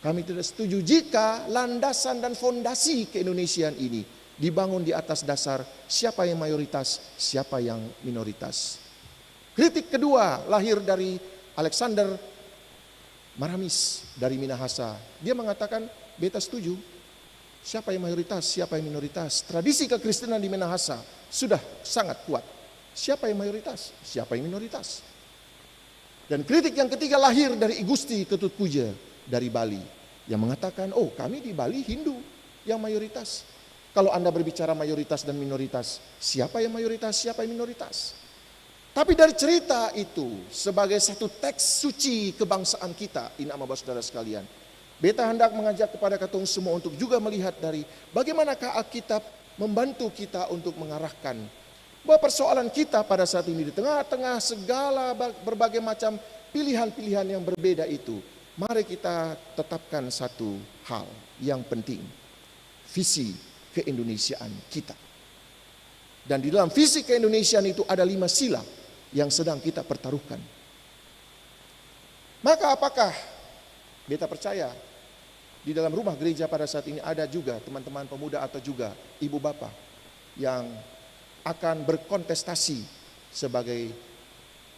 Kami tidak setuju jika landasan dan fondasi keindonesiaan ini dibangun di atas dasar siapa yang mayoritas, siapa yang minoritas." Kritik kedua lahir dari Alexander Maramis dari Minahasa. Dia mengatakan, beta setuju siapa yang mayoritas, siapa yang minoritas. Tradisi kekristenan di Minahasa sudah sangat kuat. Siapa yang mayoritas, siapa yang minoritas. Dan kritik yang ketiga lahir dari I Gusti Ketut Puja dari Bali yang mengatakan, oh kami di Bali Hindu yang mayoritas. Kalau Anda berbicara mayoritas dan minoritas, siapa yang mayoritas, siapa yang minoritas? Tapi dari cerita itu sebagai satu teks suci kebangsaan kita, ini Bapak Saudara sekalian, beta hendak mengajak kepada katong semua untuk juga melihat dari bagaimanakah Alkitab membantu kita untuk mengarahkan bahwa persoalan kita pada saat ini di tengah-tengah segala berbagai macam pilihan-pilihan yang berbeda itu, mari kita tetapkan satu hal yang penting, visi keindonesiaan kita. Dan di dalam visi keindonesiaan itu ada 5 sila yang sedang kita pertaruhkan. Maka apakah beta percaya di dalam rumah gereja pada saat ini ada juga teman-teman pemuda atau juga ibu bapak yang akan berkontestasi sebagai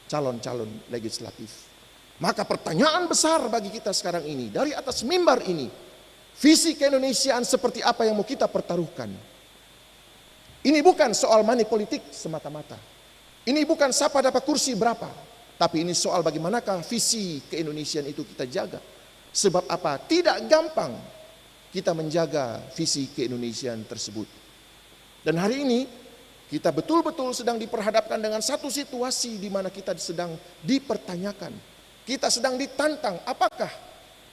calon-calon legislatif. Maka pertanyaan besar bagi kita sekarang ini, dari atas mimbar ini, visi keindonesiaan seperti apa yang mau kita pertaruhkan. Ini bukan soal money politik semata-mata. Ini bukan siapa dapat kursi berapa. Tapi ini soal bagaimanakah visi keindonesiaan itu kita jaga. Sebab apa? Tidak gampang kita menjaga visi keindonesiaan tersebut. Dan hari ini kita betul-betul sedang diperhadapkan dengan satu situasi di mana kita sedang dipertanyakan. Kita sedang ditantang apakah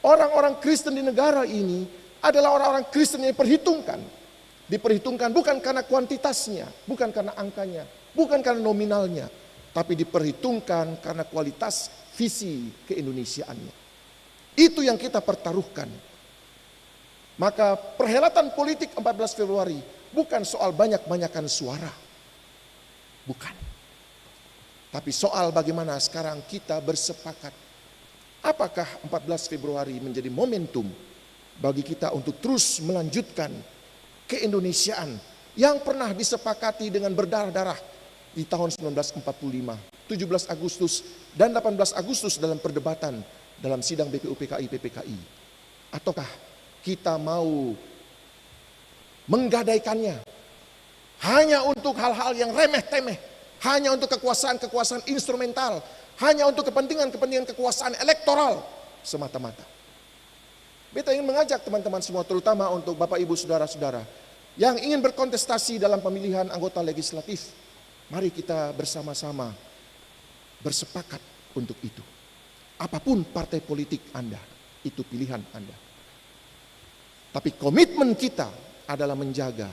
orang-orang Kristen di negara ini adalah orang-orang Kristen yang diperhitungkan. Diperhitungkan bukan karena kuantitasnya, bukan karena angkanya, bukan karena nominalnya, tapi diperhitungkan karena kualitas visi keindonesiaannya. Itu yang kita pertaruhkan. Maka perhelatan politik 14 Februari bukan soal banyak-banyakan suara. Bukan. Tapi soal bagaimana sekarang kita bersepakat. Apakah 14 Februari menjadi momentum bagi kita untuk terus melanjutkan keindonesiaan yang pernah disepakati dengan berdarah-darah di tahun 1945, 17 Agustus dan 18 Agustus dalam perdebatan dalam sidang BPUPKI PPKI. Ataukah kita mau menggadaikannya hanya untuk hal-hal yang remeh-temeh, hanya untuk kekuasaan-kekuasaan instrumental, hanya untuk kepentingan-kepentingan kekuasaan elektoral semata-mata. Beta ingin mengajak teman-teman semua, terutama untuk Bapak Ibu Saudara-saudara yang ingin berkontestasi dalam pemilihan anggota legislatif. Mari kita bersama-sama bersepakat untuk itu. Apapun partai politik Anda, itu pilihan Anda. Tapi komitmen kita adalah menjaga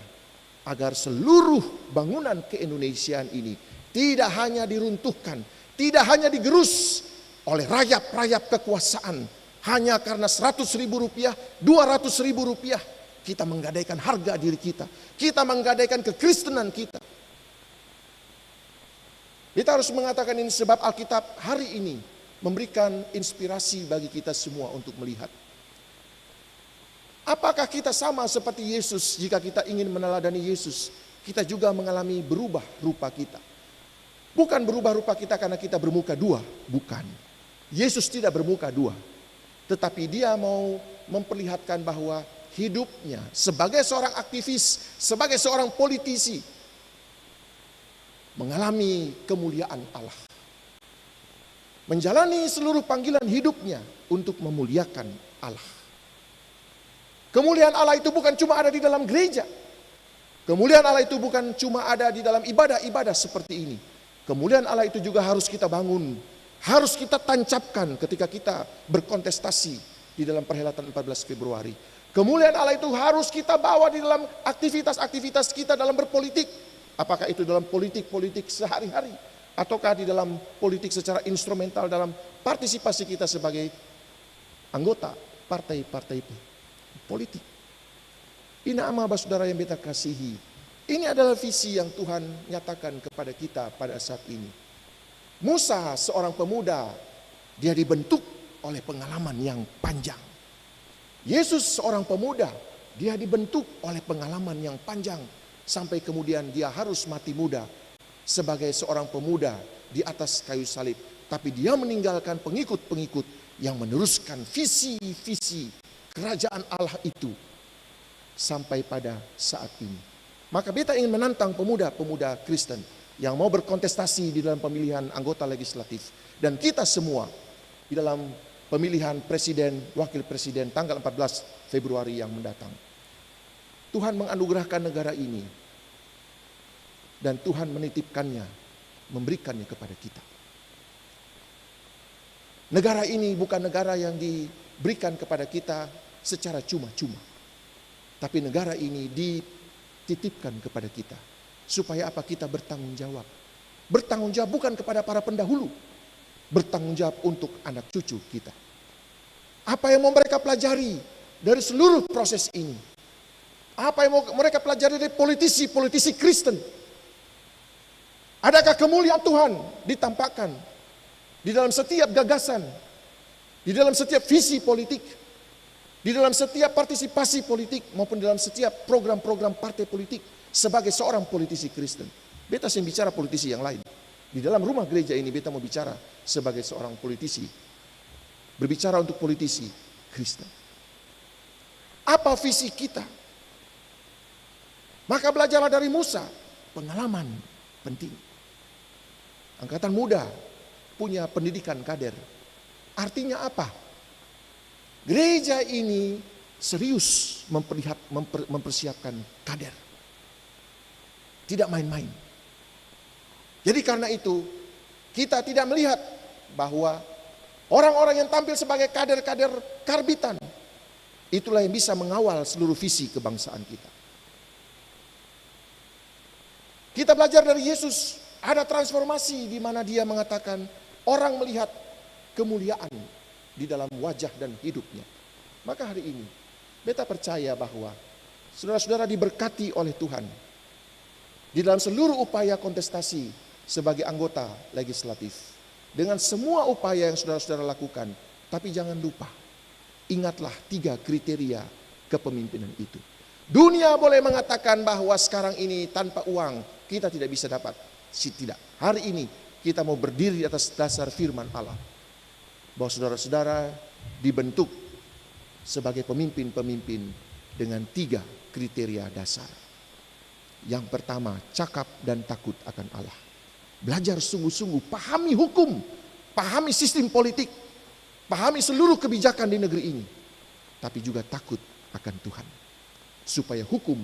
agar seluruh bangunan keindonesiaan ini tidak hanya diruntuhkan, tidak hanya digerus oleh rayap-rayap kekuasaan, hanya karena 100.000 rupiah, 200.000 rupiah, kita menggadaikan harga diri kita menggadaikan kekristenan kita. Kita harus mengatakan ini sebab Alkitab hari ini memberikan inspirasi bagi kita semua untuk melihat. Apakah kita sama seperti Yesus? Jika kita ingin meneladani Yesus, kita juga mengalami berubah rupa kita. Bukan berubah rupa kita karena kita bermuka dua, bukan. Yesus tidak bermuka dua, tetapi dia mau memperlihatkan bahwa hidupnya sebagai seorang aktivis, sebagai seorang politisi, mengalami kemuliaan Allah. Menjalani seluruh panggilan hidupnya untuk memuliakan Allah. Kemuliaan Allah itu bukan cuma ada di dalam gereja. Kemuliaan Allah itu bukan cuma ada di dalam ibadah-ibadah seperti ini. Kemuliaan Allah itu juga harus kita bangun, harus kita tancapkan ketika kita berkontestasi di dalam perhelatan 14 Februari. Kemuliaan Allah itu harus kita bawa di dalam aktivitas-aktivitas kita dalam berpolitik. Apakah itu dalam politik sehari-hari, ataukah di dalam politik secara instrumental dalam partisipasi kita sebagai anggota partai-partai politik. Ini Bapak Saudara yang beta kasihi. Ini adalah visi yang Tuhan nyatakan kepada kita pada saat ini. Musa seorang pemuda, dia dibentuk oleh pengalaman yang panjang. Yesus seorang pemuda, dia dibentuk oleh pengalaman yang panjang. Sampai kemudian dia harus mati muda sebagai seorang pemuda di atas kayu salib. Tapi dia meninggalkan pengikut-pengikut yang meneruskan visi-visi kerajaan Allah itu sampai pada saat ini. Maka beta ingin menantang pemuda-pemuda Kristen yang mau berkontestasi di dalam pemilihan anggota legislatif. Dan kita semua di dalam pemilihan presiden, wakil presiden tanggal 14 Februari yang mendatang. Tuhan menganugerahkan negara ini. Dan Tuhan menitipkannya, memberikannya kepada kita. Negara ini bukan negara yang diberikan kepada kita secara cuma-cuma. Tapi negara ini dititipkan kepada kita. Supaya apa? Kita bertanggung jawab. Bertanggung jawab bukan kepada para pendahulu. Bertanggung jawab untuk anak cucu kita. Apa yang mau mereka pelajari dari seluruh proses ini? Apa yang mau mereka pelajari dari politisi-politisi Kristen? Adakah kemuliaan Tuhan ditampakkan di dalam setiap gagasan, di dalam setiap visi politik, di dalam setiap partisipasi politik, maupun dalam setiap program-program partai politik sebagai seorang politisi Kristen? Beta sih bicara politisi yang lain. Di dalam rumah gereja ini beta mau bicara sebagai seorang politisi, berbicara untuk politisi Kristen. Apa visi kita? Maka belajarlah dari Musa, pengalaman penting. Angkatan muda punya pendidikan kader. Artinya apa? Gereja ini serius mempersiapkan kader. Tidak main-main. Jadi karena itu kita tidak melihat bahwa orang-orang yang tampil sebagai kader-kader karbitan itulah yang bisa mengawal seluruh visi kebangsaan kita. Kita belajar dari Yesus, ada transformasi di mana dia mengatakan orang melihat kemuliaan di dalam wajah dan hidupnya. Maka hari ini beta percaya bahwa saudara-saudara diberkati oleh Tuhan di dalam seluruh upaya kontestasi sebagai anggota legislatif. Dengan semua upaya yang saudara-saudara lakukan, tapi jangan lupa, ingatlah 3 kriteria kepemimpinan itu. Dunia boleh mengatakan bahwa sekarang ini tanpa uang kita tidak bisa dapat. Tidak. Hari ini kita mau berdiri di atas dasar firman Allah. Bahwa saudara-saudara dibentuk sebagai pemimpin-pemimpin dengan 3 kriteria dasar. Yang pertama, cakap dan takut akan Allah. Belajar sungguh-sungguh, pahami hukum, pahami sistem politik, pahami seluruh kebijakan di negeri ini. Tapi juga takut akan Tuhan. Supaya hukum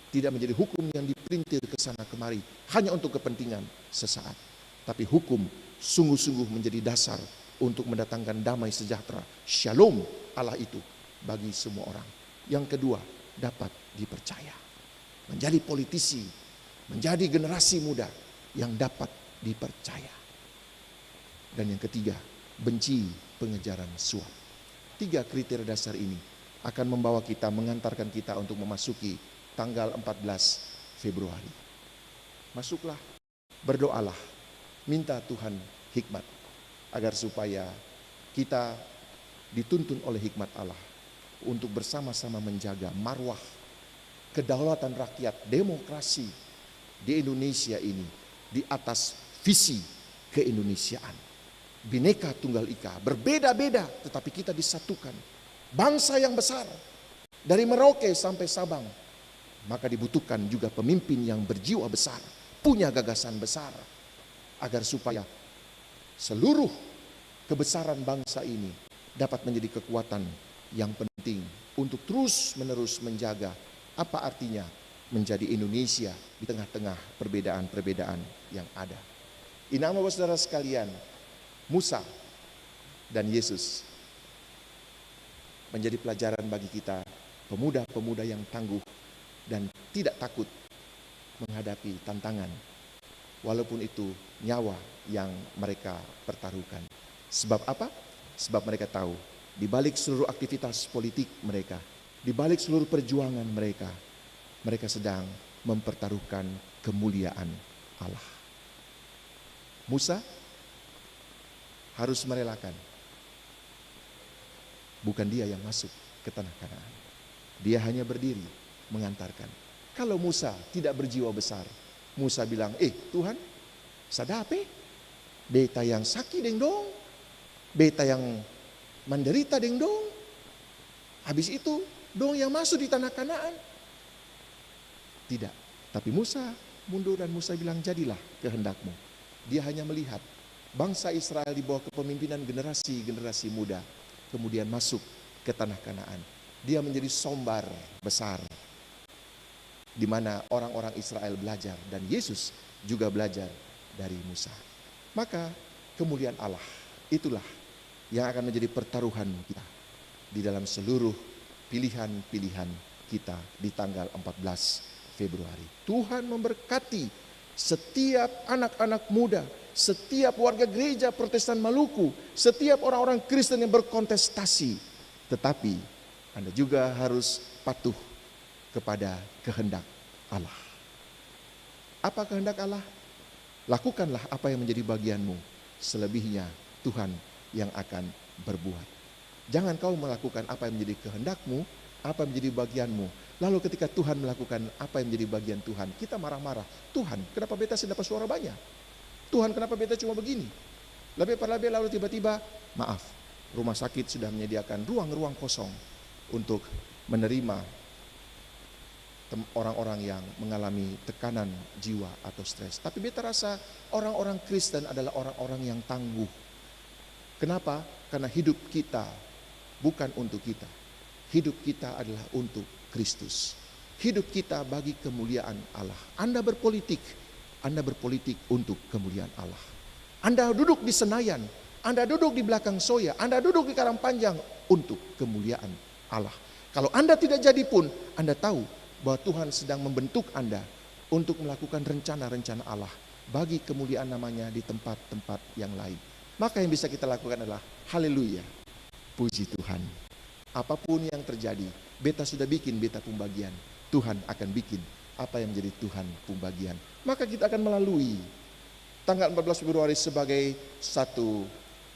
tidak menjadi hukum yang dipelintir ke sana kemari hanya untuk kepentingan sesaat. Tapi hukum sungguh-sungguh menjadi dasar untuk mendatangkan damai sejahtera, shalom Allah itu bagi semua orang. Yang kedua, dapat dipercaya. Menjadi politisi, menjadi generasi muda yang dapat dipercaya. Dan yang ketiga, benci pengejaran suap. 3 kriteria dasar ini akan membawa kita, mengantarkan kita untuk memasuki tanggal 14 Februari. Masuklah, berdoalah, minta Tuhan hikmat agar supaya kita dituntun oleh hikmat Allah untuk bersama-sama menjaga marwah kedaulatan rakyat, demokrasi di Indonesia ini di atas visi keindonesiaan. Bhinneka Tunggal Ika, berbeda-beda tetapi kita disatukan. Bangsa yang besar dari Merauke sampai Sabang. Maka dibutuhkan juga pemimpin yang berjiwa besar, punya gagasan besar agar supaya seluruh kebesaran bangsa ini dapat menjadi kekuatan yang penting untuk terus-menerus menjaga apa artinya menjadi Indonesia di tengah-tengah perbedaan-perbedaan yang ada. Inama saudara sekalian, Musa dan Yesus menjadi pelajaran bagi kita, pemuda-pemuda yang tangguh dan tidak takut menghadapi tantangan, walaupun itu nyawa yang mereka pertaruhkan. Sebab apa? Sebab mereka tahu di balik seluruh aktivitas politik mereka, di balik seluruh perjuangan mereka, mereka sedang mempertaruhkan kemuliaan Allah. Musa harus merelakan. Bukan dia yang masuk ke tanah Kanaan. Dia hanya berdiri mengantarkan. Kalau Musa tidak berjiwa besar, Musa bilang, Tuhan, sadape, beta yang sakit deng dong, beta yang menderita deng dong. Habis itu, dong yang masuk di tanah Kanaan. Tidak, tapi Musa mundur dan Musa bilang, jadilah kehendakmu. Dia hanya melihat bangsa Israel di bawah kepemimpinan generasi muda kemudian masuk ke tanah Kanaan. Dia menjadi sombar besar di mana orang-orang Israel belajar dan Yesus juga belajar dari Musa. Maka kemuliaan Allah itulah yang akan menjadi pertaruhan kita di dalam seluruh pilihan-pilihan kita di tanggal 14 Februari. Tuhan memberkati setiap anak-anak muda, setiap warga gereja Protestan Maluku, setiap orang-orang Kristen yang berkontestasi. Tetapi Anda juga harus patuh kepada kehendak Allah. Apa kehendak Allah? Lakukanlah apa yang menjadi bagianmu. Selebihnya Tuhan yang akan berbuat. Jangan kau melakukan apa yang menjadi kehendakmu, apa yang menjadi bagianmu. Lalu ketika Tuhan melakukan apa yang menjadi bagian Tuhan, kita marah-marah. Tuhan, kenapa beta dapat suara banyak? Tuhan, kenapa beta cuma begini? Lalu tiba-tiba, maaf, rumah sakit sudah menyediakan ruang-ruang kosong untuk menerima orang-orang yang mengalami tekanan jiwa atau stres. Tapi beta rasa orang-orang Kristen adalah orang-orang yang tangguh. Kenapa? Karena hidup kita bukan untuk kita. Hidup kita adalah untuk Kristus. Hidup kita bagi kemuliaan Allah. Anda berpolitik untuk kemuliaan Allah. Anda duduk di Senayan, Anda duduk di belakang Soya, Anda duduk di Karangpanjang untuk kemuliaan Allah. Kalau Anda tidak jadi pun, Anda tahu bahwa Tuhan sedang membentuk Anda untuk melakukan rencana-rencana Allah bagi kemuliaan namanya di tempat-tempat yang lain. Maka yang bisa kita lakukan adalah haleluya, puji Tuhan. Apapun yang terjadi, beta sudah bikin beta pembagian. Tuhan akan bikin apa yang menjadi Tuhan pembagian. Maka kita akan melalui tanggal 14 Februari sebagai satu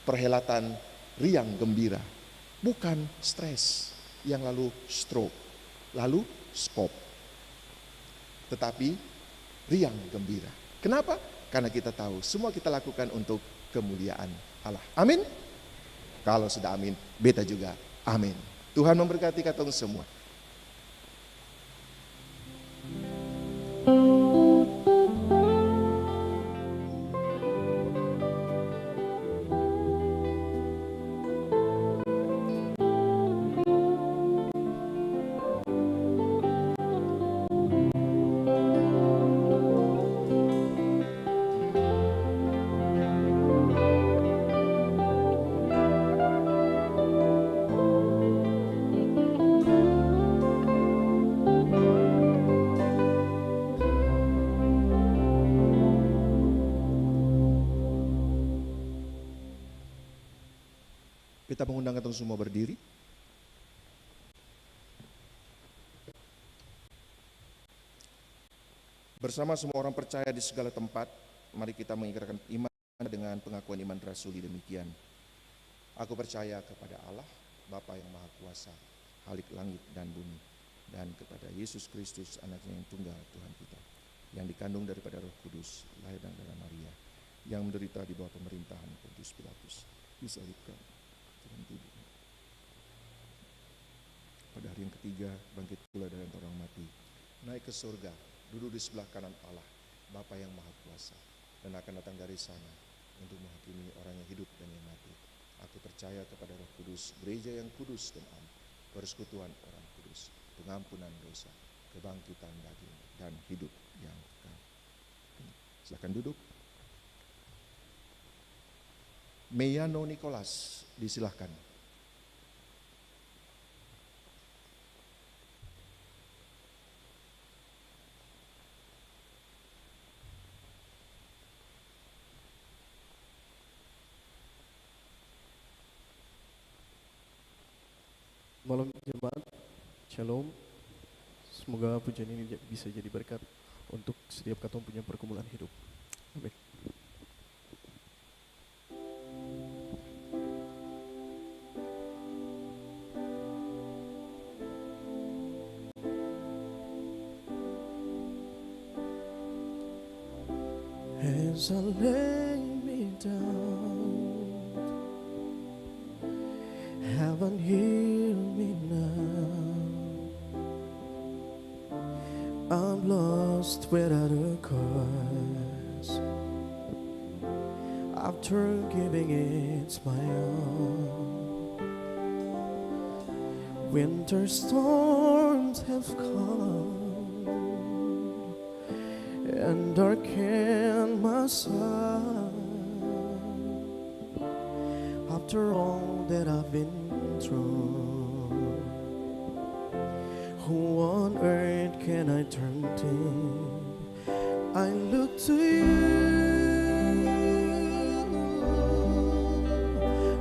perhelatan riang gembira. Bukan stres yang lalu stroke, lalu skop. Tetapi riang gembira. Kenapa? Karena kita tahu semua kita lakukan untuk kemuliaan Allah. Amin. Kalau sudah amin, beta juga amin. Tuhan memberkati katong semua. Kita mengundang kita semua berdiri. Bersama semua orang percaya di segala tempat, mari kita mengikrarkan iman dengan pengakuan iman rasuli demikian. Aku percaya kepada Allah, Bapa yang Maha Kuasa, Khalik langit dan bumi, dan kepada Yesus Kristus, anaknya yang tunggal Tuhan kita, yang dikandung daripada Roh Kudus, lahir dari Maria, yang menderita di bawah pemerintahan Pontius Pilatus, disalibkan, turun tubuh. Pada hari yang ketiga, bangkit pula dari antara orang mati, naik ke surga, duduk di sebelah kanan Allah, Bapa yang Maha Kuasa, dan akan datang dari sana untuk menghakimi orang yang hidup dan yang mati. Aku percaya kepada Roh Kudus, gereja yang kudus dan am, persekutuan orang kudus, pengampunan dosa, kebangkitan daging, dan hidup yang kekal. Silakan duduk. Meyano Nicholas, disilahkan. Malam jemaat, shalom. Semoga pujian ini bisa jadi berkat untuk setiap katong punya pergumulan hidup. Amin. As I lay me down, heaven hear me now. I'm lost without a cause. After giving it my all, winter storms have come and darken my sight. After all that I've been through, who on earth can I turn to? I look to you,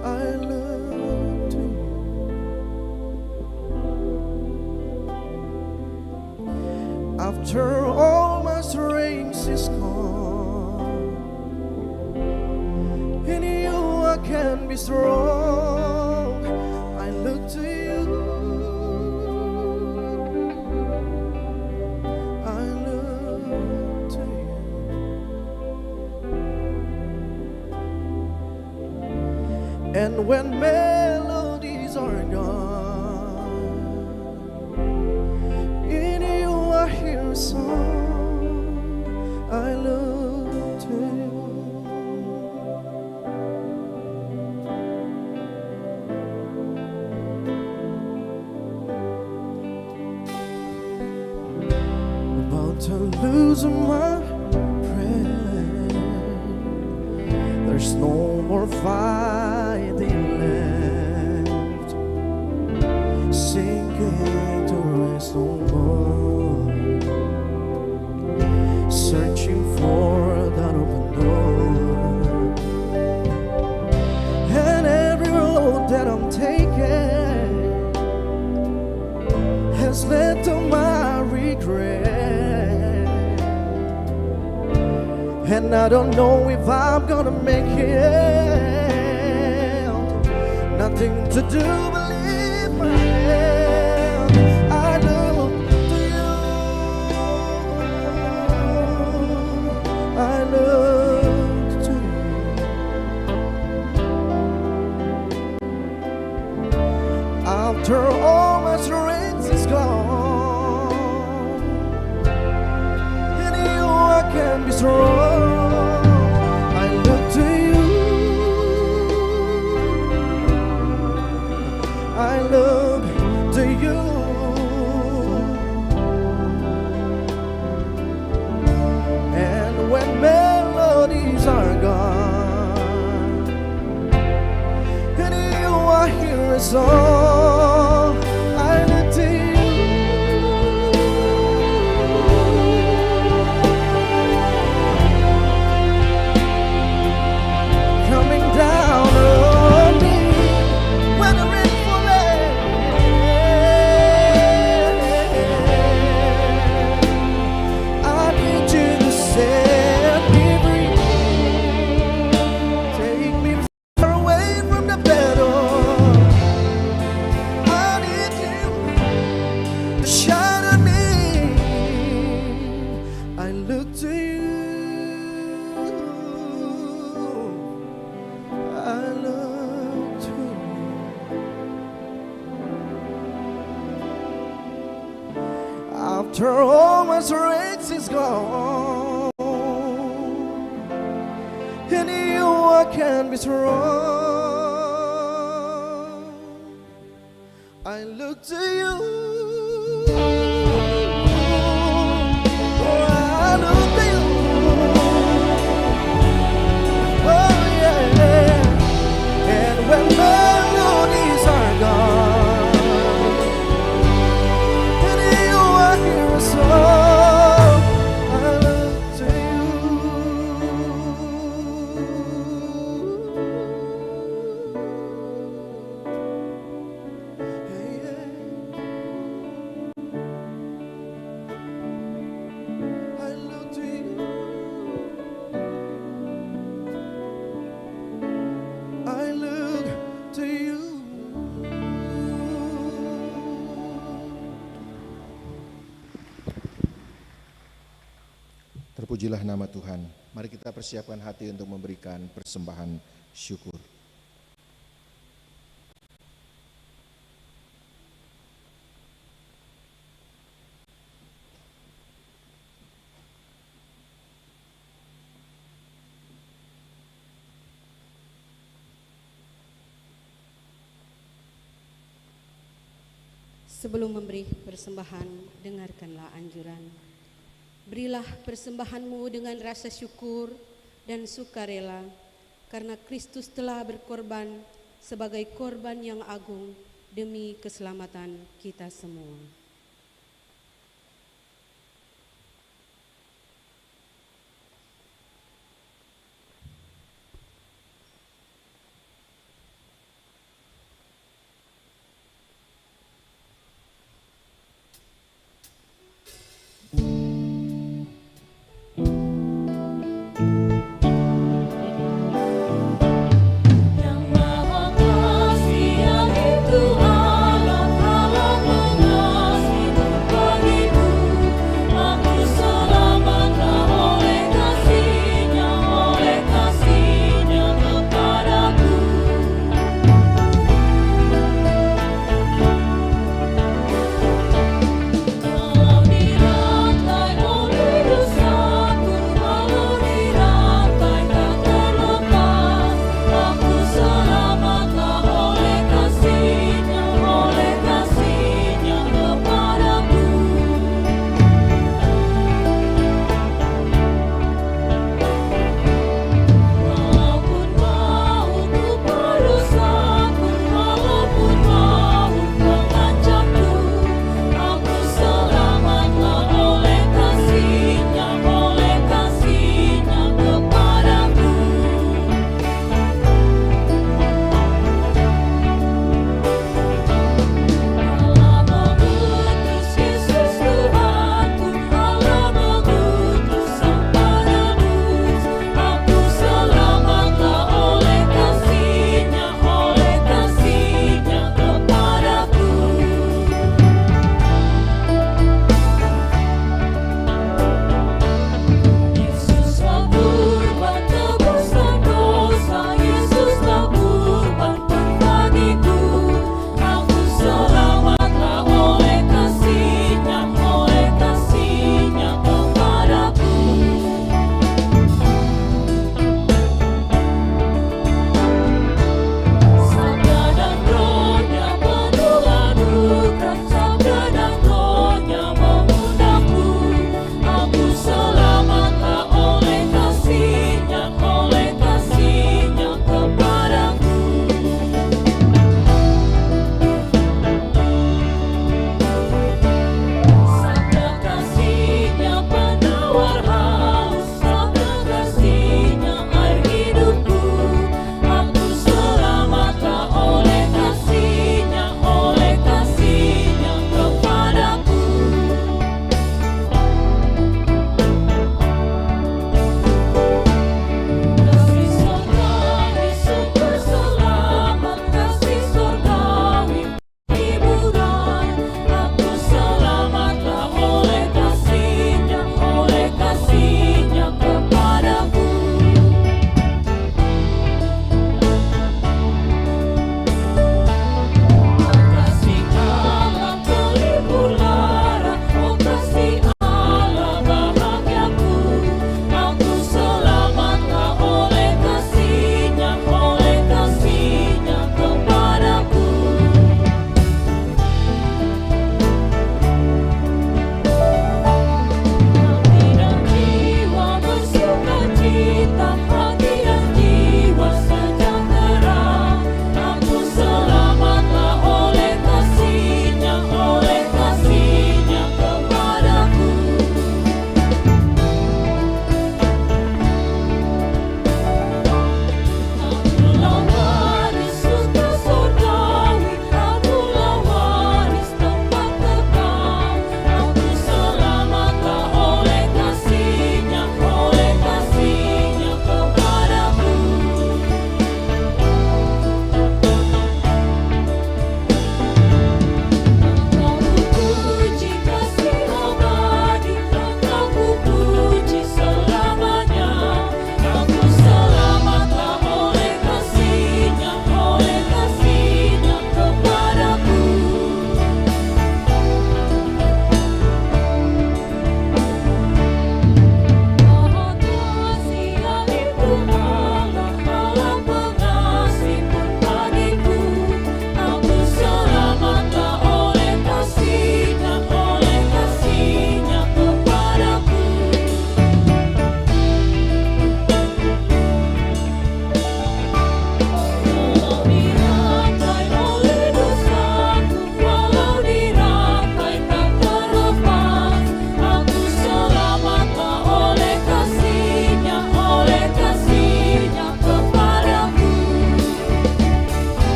I look to you. After all my strength is gone, in you I can be strong. I look to you, I look to you. And when melodies are gone, in you I hear a song. I look to you. About to lose my breath, there's no more fighting left, sinking to rest no more, searching for that open door. And every road that I'm taking has led to my regret, and I don't know if I'm gonna make it. Nothing to do but live my hand. I look to you, I look to you. After all my strength is gone, in you I can be strong. I look to you, I look to you. And when melodies are gone, in you I hear a song. I look to you. Coming down on me, after all my strength is gone, in you I can be strong. I look to you. Oh, I look to you. Oh yeah. And when melodies are gone, in you I hear a song. I look to you. Hey, yeah. I look to you. I look to you. Terpujilah nama Tuhan. Mari kita persiapkan hati untuk memberikan persembahan syukur. Sebelum memberi persembahan, dengarkanlah anjuran. Berilah persembahanmu dengan rasa syukur dan sukarela, karena Kristus telah berkorban sebagai korban yang agung demi keselamatan kita semua. Yang Maha Kasih, yang itu Allah, Allah mengasihi.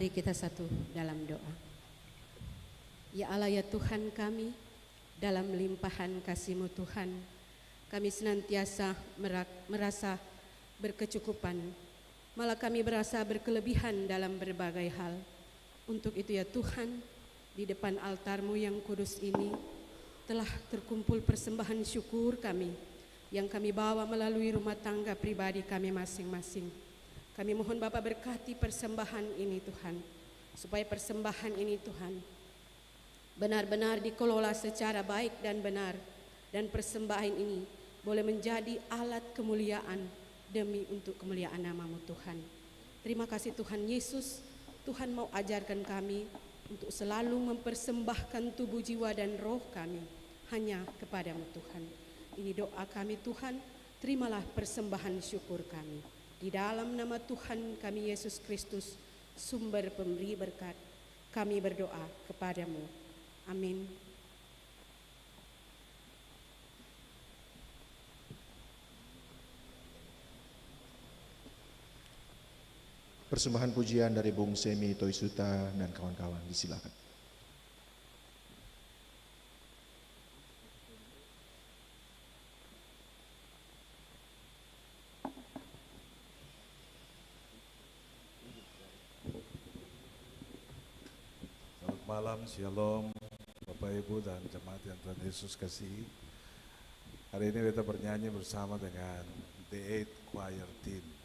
Mari kita satu dalam doa. Ya Allah ya Tuhan kami, dalam limpahan kasih-Mu Tuhan, kami senantiasa merasa berkecukupan, malah kami merasa berkelebihan dalam berbagai hal. Untuk itu ya Tuhan, di depan altar-Mu yang kudus ini telah terkumpul persembahan syukur kami yang kami bawa melalui rumah tangga pribadi kami masing-masing. Kami mohon Bapa berkati persembahan ini Tuhan, supaya persembahan ini Tuhan benar-benar dikelola secara baik dan benar, dan persembahan ini boleh menjadi alat kemuliaan demi untuk kemuliaan nama-Mu Tuhan. Terima kasih Tuhan Yesus, Tuhan mau ajarkan kami untuk selalu mempersembahkan tubuh, jiwa dan roh kami hanya kepada-Mu Tuhan. Ini doa kami Tuhan, terimalah persembahan syukur kami. Di dalam nama Tuhan kami Yesus Kristus, sumber pemberi berkat, kami berdoa kepada-Mu. Amin. Persembahan pujian dari Bung Semi Toisuta dan kawan-kawan, disilakan. Selamat malam, Shalom Bapak Ibu dan jemaat yang Tuhan Yesus kasihi. Hari ini kita bernyanyi bersama dengan The Eight Choir Team.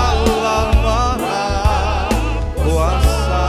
Allah Maha Kuasa.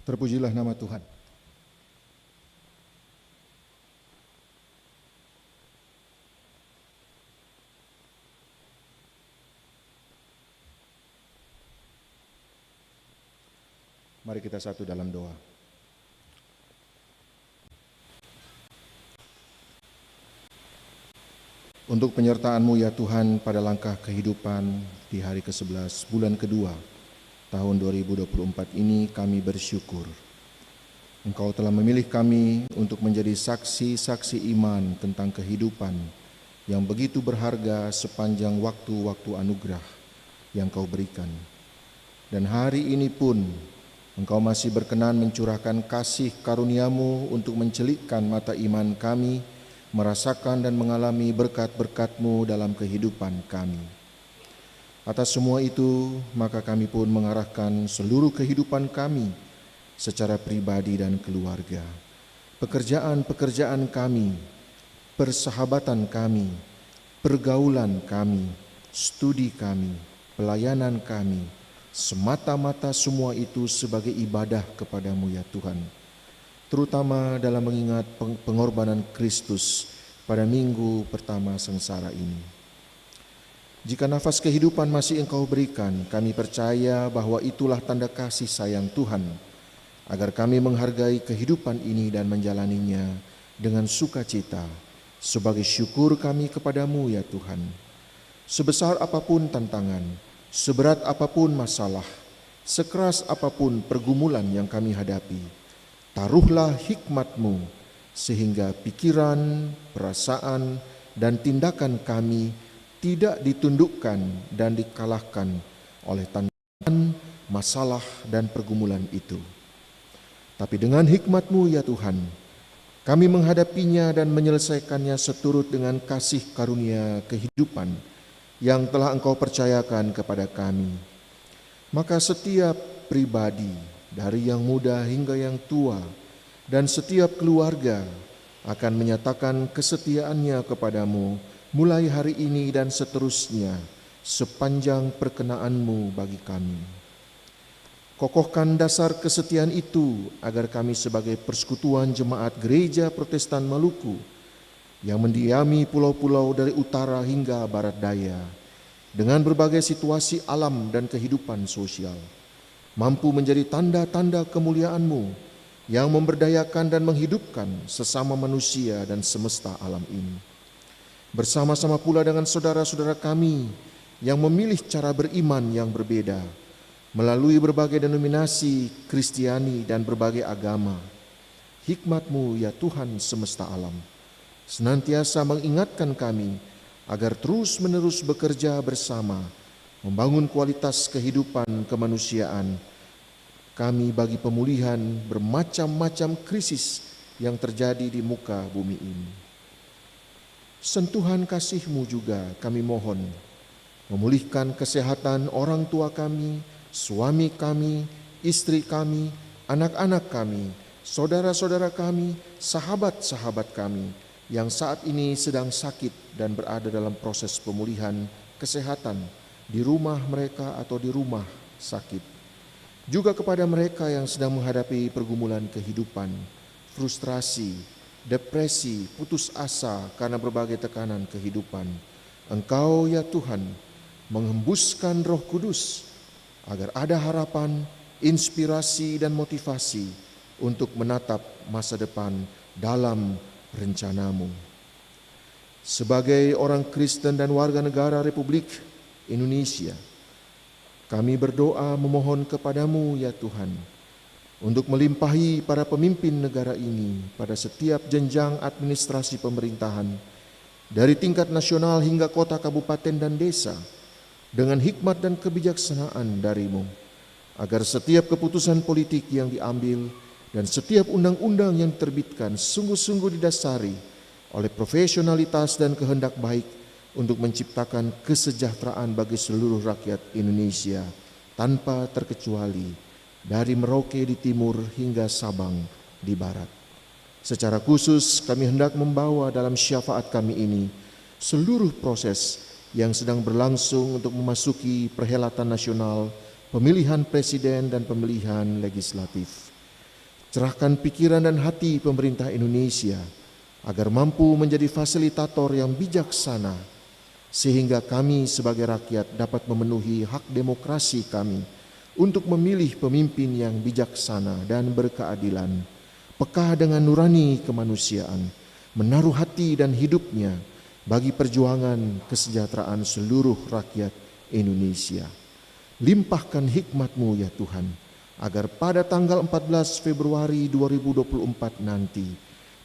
Terpujilah nama Tuhan. Mari kita satu dalam doa. Untuk penyertaan-Mu ya Tuhan pada langkah kehidupan di hari ke-11 bulan kedua tahun 2024 ini kami bersyukur. Engkau telah memilih kami untuk menjadi saksi-saksi iman tentang kehidupan yang begitu berharga sepanjang waktu-waktu anugerah yang Kau berikan. Dan hari ini pun Engkau masih berkenan mencurahkan kasih karunia-Mu untuk mencelikkan mata iman kami, merasakan dan mengalami berkat-berkat-Mu dalam kehidupan kami. Atas semua itu, maka kami pun mengarahkan seluruh kehidupan kami secara pribadi dan keluarga, pekerjaan-pekerjaan kami, persahabatan kami, pergaulan kami, studi kami, pelayanan kami, semata-mata semua itu sebagai ibadah kepada-Mu ya Tuhan, terutama dalam mengingat pengorbanan Kristus pada minggu pertama sengsara ini. Jika nafas kehidupan masih Engkau berikan, kami percaya bahwa itulah tanda kasih sayang Tuhan, agar kami menghargai kehidupan ini dan menjalaninya dengan sukacita, sebagai syukur kami kepada-Mu ya Tuhan. Sebesar apapun tantangan, seberat apapun masalah, sekeras apapun pergumulan yang kami hadapi, taruhlah hikmat-Mu sehingga pikiran, perasaan, dan tindakan kami tidak ditundukkan dan dikalahkan oleh tantangan, masalah, dan pergumulan itu. Tapi dengan hikmat-Mu ya Tuhan, kami menghadapinya dan menyelesaikannya seturut dengan kasih karunia kehidupan yang telah Engkau percayakan kepada kami. Maka setiap pribadi, dari yang muda hingga yang tua, dan setiap keluarga akan menyatakan kesetiaannya kepada-Mu mulai hari ini dan seterusnya sepanjang perkenan-Mu bagi kami. Kokohkan dasar kesetiaan itu agar kami sebagai persekutuan jemaat Gereja Protestan Maluku yang mendiami pulau-pulau dari utara hingga barat daya dengan berbagai situasi alam dan kehidupan sosial mampu menjadi tanda-tanda kemuliaan-Mu yang memberdayakan dan menghidupkan sesama manusia dan semesta alam ini. Bersama-sama pula dengan saudara-saudara kami yang memilih cara beriman yang berbeda melalui berbagai denominasi Kristiani dan berbagai agama. Hikmat-Mu ya Tuhan semesta alam senantiasa mengingatkan kami agar terus-menerus bekerja bersama membangun kualitas kehidupan kemanusiaan kami bagi pemulihan bermacam-macam krisis yang terjadi di muka bumi ini. Sentuhan kasih-Mu juga kami mohon, memulihkan kesehatan orang tua kami, suami kami, istri kami, anak-anak kami, saudara-saudara kami, sahabat-sahabat kami yang saat ini sedang sakit dan berada dalam proses pemulihan kesehatan di rumah mereka atau di rumah sakit. Juga kepada mereka yang sedang menghadapi pergumulan kehidupan, frustrasi, depresi, putus asa karena berbagai tekanan kehidupan. Engkau ya Tuhan menghembuskan Roh Kudus agar ada harapan, inspirasi, dan motivasi untuk menatap masa depan dalam rencana-Mu. Sebagai orang Kristen dan warga negara Republik Indonesia, kami berdoa memohon kepada-Mu ya Tuhan untuk melimpahi para pemimpin negara ini pada setiap jenjang administrasi pemerintahan, dari tingkat nasional hingga kota, kabupaten, dan desa, dengan hikmat dan kebijaksanaan dari-Mu, agar setiap keputusan politik yang diambil dan setiap undang-undang yang diterbitkan sungguh-sungguh didasari oleh profesionalitas dan kehendak baik untuk menciptakan kesejahteraan bagi seluruh rakyat Indonesia tanpa terkecuali, dari Merauke di timur hingga Sabang di barat. Secara khusus kami hendak membawa dalam syafaat kami ini seluruh proses yang sedang berlangsung untuk memasuki perhelatan nasional, pemilihan presiden dan pemilihan legislatif. Cerahkan pikiran dan hati pemerintah Indonesia agar mampu menjadi fasilitator yang bijaksana, sehingga kami sebagai rakyat dapat memenuhi hak demokrasi kami untuk memilih pemimpin yang bijaksana dan berkeadilan, peka dengan nurani kemanusiaan, menaruh hati dan hidupnya bagi perjuangan kesejahteraan seluruh rakyat Indonesia. Limpahkan hikmat-Mu ya Tuhan, agar pada tanggal 14 Februari 2024 nanti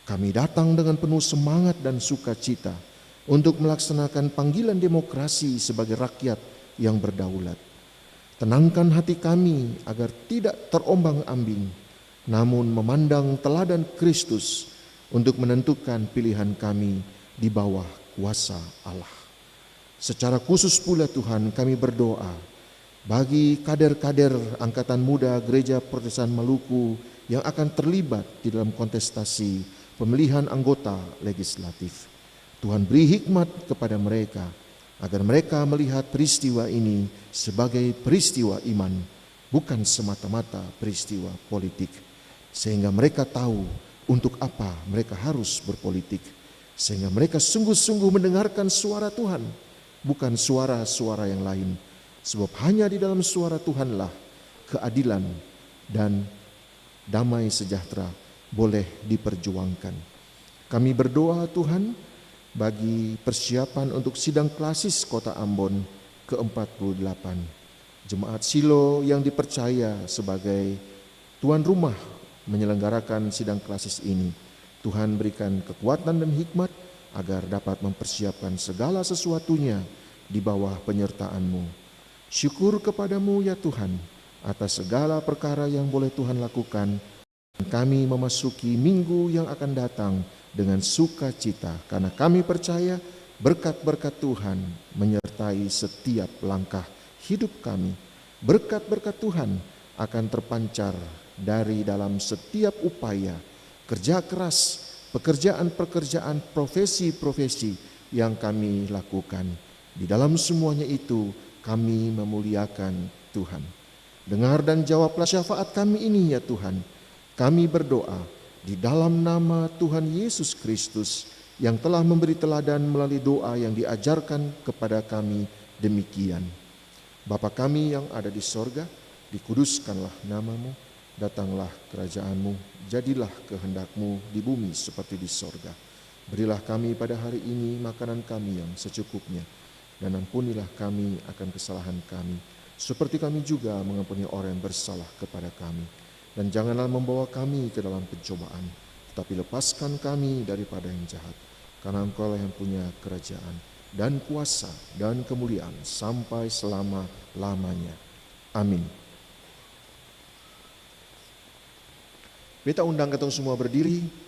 kami datang dengan penuh semangat dan sukacita untuk melaksanakan panggilan demokrasi sebagai rakyat yang berdaulat. Tenangkan hati kami agar tidak terombang-ambing, namun memandang teladan Kristus untuk menentukan pilihan kami di bawah kuasa Allah. Secara khusus pula Tuhan, kami berdoa bagi kader-kader Angkatan Muda Gereja Protestan Maluku yang akan terlibat di dalam kontestasi pemilihan anggota legislatif. Tuhan beri hikmat kepada mereka agar mereka melihat peristiwa ini sebagai peristiwa iman, bukan semata-mata peristiwa politik, sehingga mereka tahu untuk apa mereka harus berpolitik, sehingga mereka sungguh-sungguh mendengarkan suara Tuhan, bukan suara-suara yang lain. Sebab hanya di dalam suara Tuhanlah keadilan dan damai sejahtera boleh diperjuangkan. Kami berdoa Tuhan bagi persiapan untuk sidang klasis Kota Ambon ke-48. Jemaat Silo yang dipercaya sebagai tuan rumah menyelenggarakan sidang klasis ini. Tuhan berikan kekuatan dan hikmat agar dapat mempersiapkan segala sesuatunya di bawah penyertaan-Mu. Syukur kepadamu ya Tuhan atas segala perkara yang boleh Tuhan lakukan. Kami memasuki minggu yang akan datang dengan sukacita karena kami percaya berkat-berkat Tuhan menyertai setiap langkah hidup kami. Berkat-berkat Tuhan akan terpancar dari dalam setiap upaya, kerja keras, pekerjaan-pekerjaan, profesi-profesi yang kami lakukan. Di dalam semuanya itu kami memuliakan Tuhan. Dengar dan jawablah syafaat kami ini ya Tuhan. Kami berdoa di dalam nama Tuhan Yesus Kristus yang telah memberi teladan melalui doa yang diajarkan kepada kami demikian. Bapa kami yang ada di sorga, dikuduskanlah nama-Mu, datanglah kerajaan-Mu, jadilah kehendak-Mu di bumi seperti di sorga. Berilah kami pada hari ini makanan kami yang secukupnya, dan ampunilah kami akan kesalahan kami, seperti kami juga mengampuni orang yang bersalah kepada kami. Dan janganlah membawa kami ke dalam pencobaan, tetapi lepaskan kami daripada yang jahat. Karena Engkau yang punya kerajaan dan kuasa dan kemuliaan sampai selama-lamanya. Amin. Beta undang ketong semua berdiri.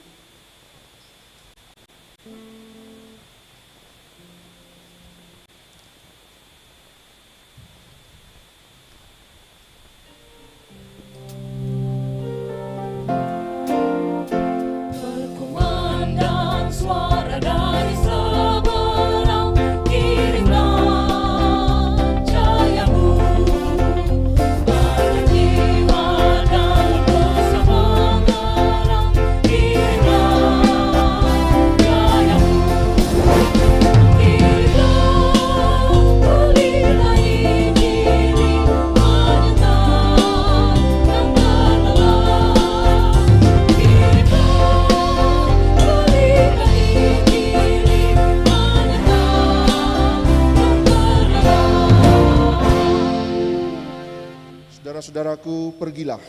Saudaraku, pergilah,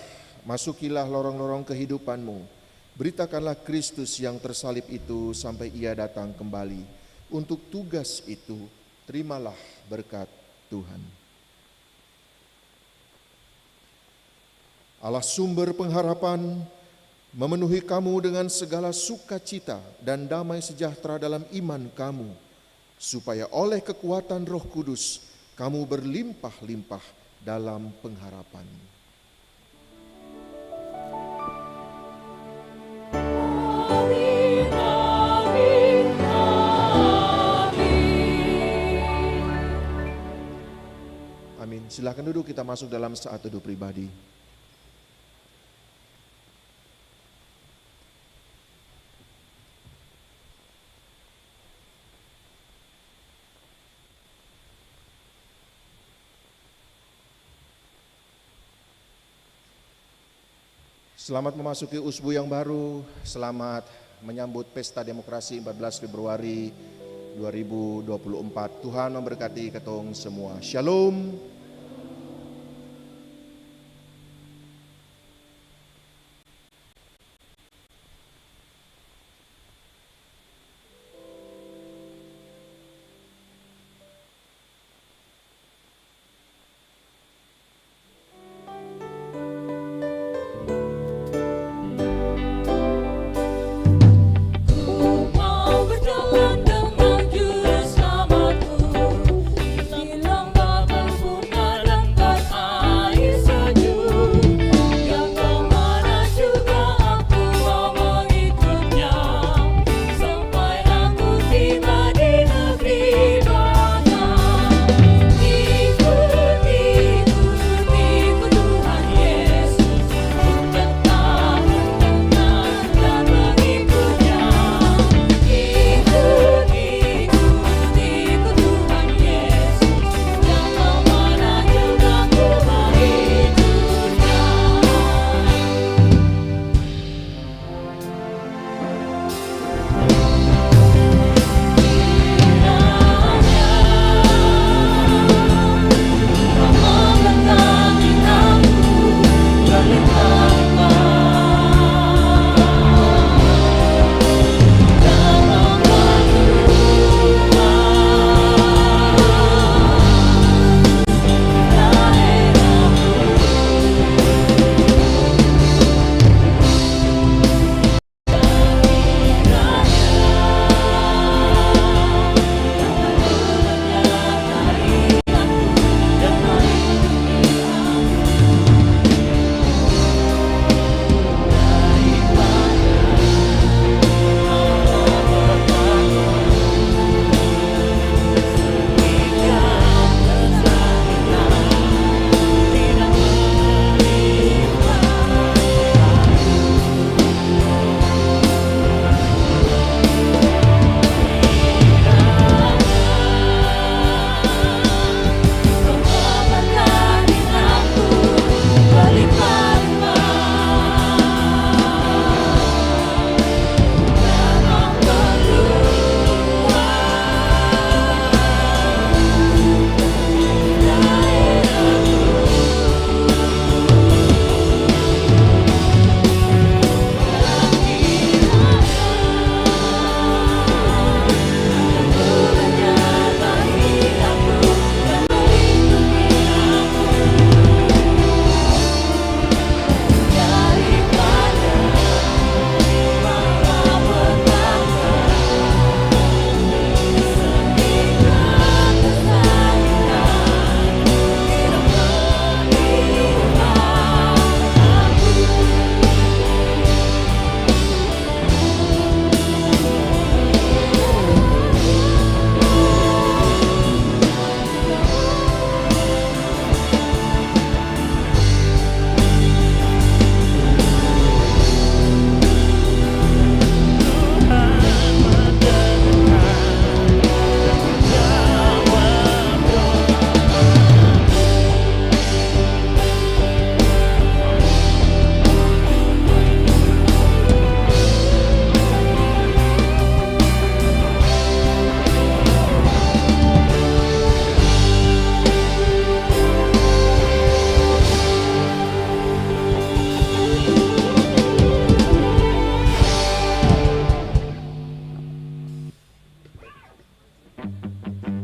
masukilah lorong-lorong kehidupanmu. Beritakanlah Kristus yang tersalib itu sampai Ia datang kembali. Untuk tugas itu, terimalah berkat Tuhan. Allah sumber pengharapan, memenuhi kamu dengan segala sukacita dan damai sejahtera dalam iman kamu, supaya oleh kekuatan Roh Kudus kamu berlimpah-limpah dalam pengharapan. Amin, amin, amin. Amin. Silakan duduk, kita masuk dalam saat teduh pribadi. Selamat memasuki usbu yang baru, selamat menyambut Pesta Demokrasi 14 Februari 2024. Tuhan memberkati ketong semua. Shalom.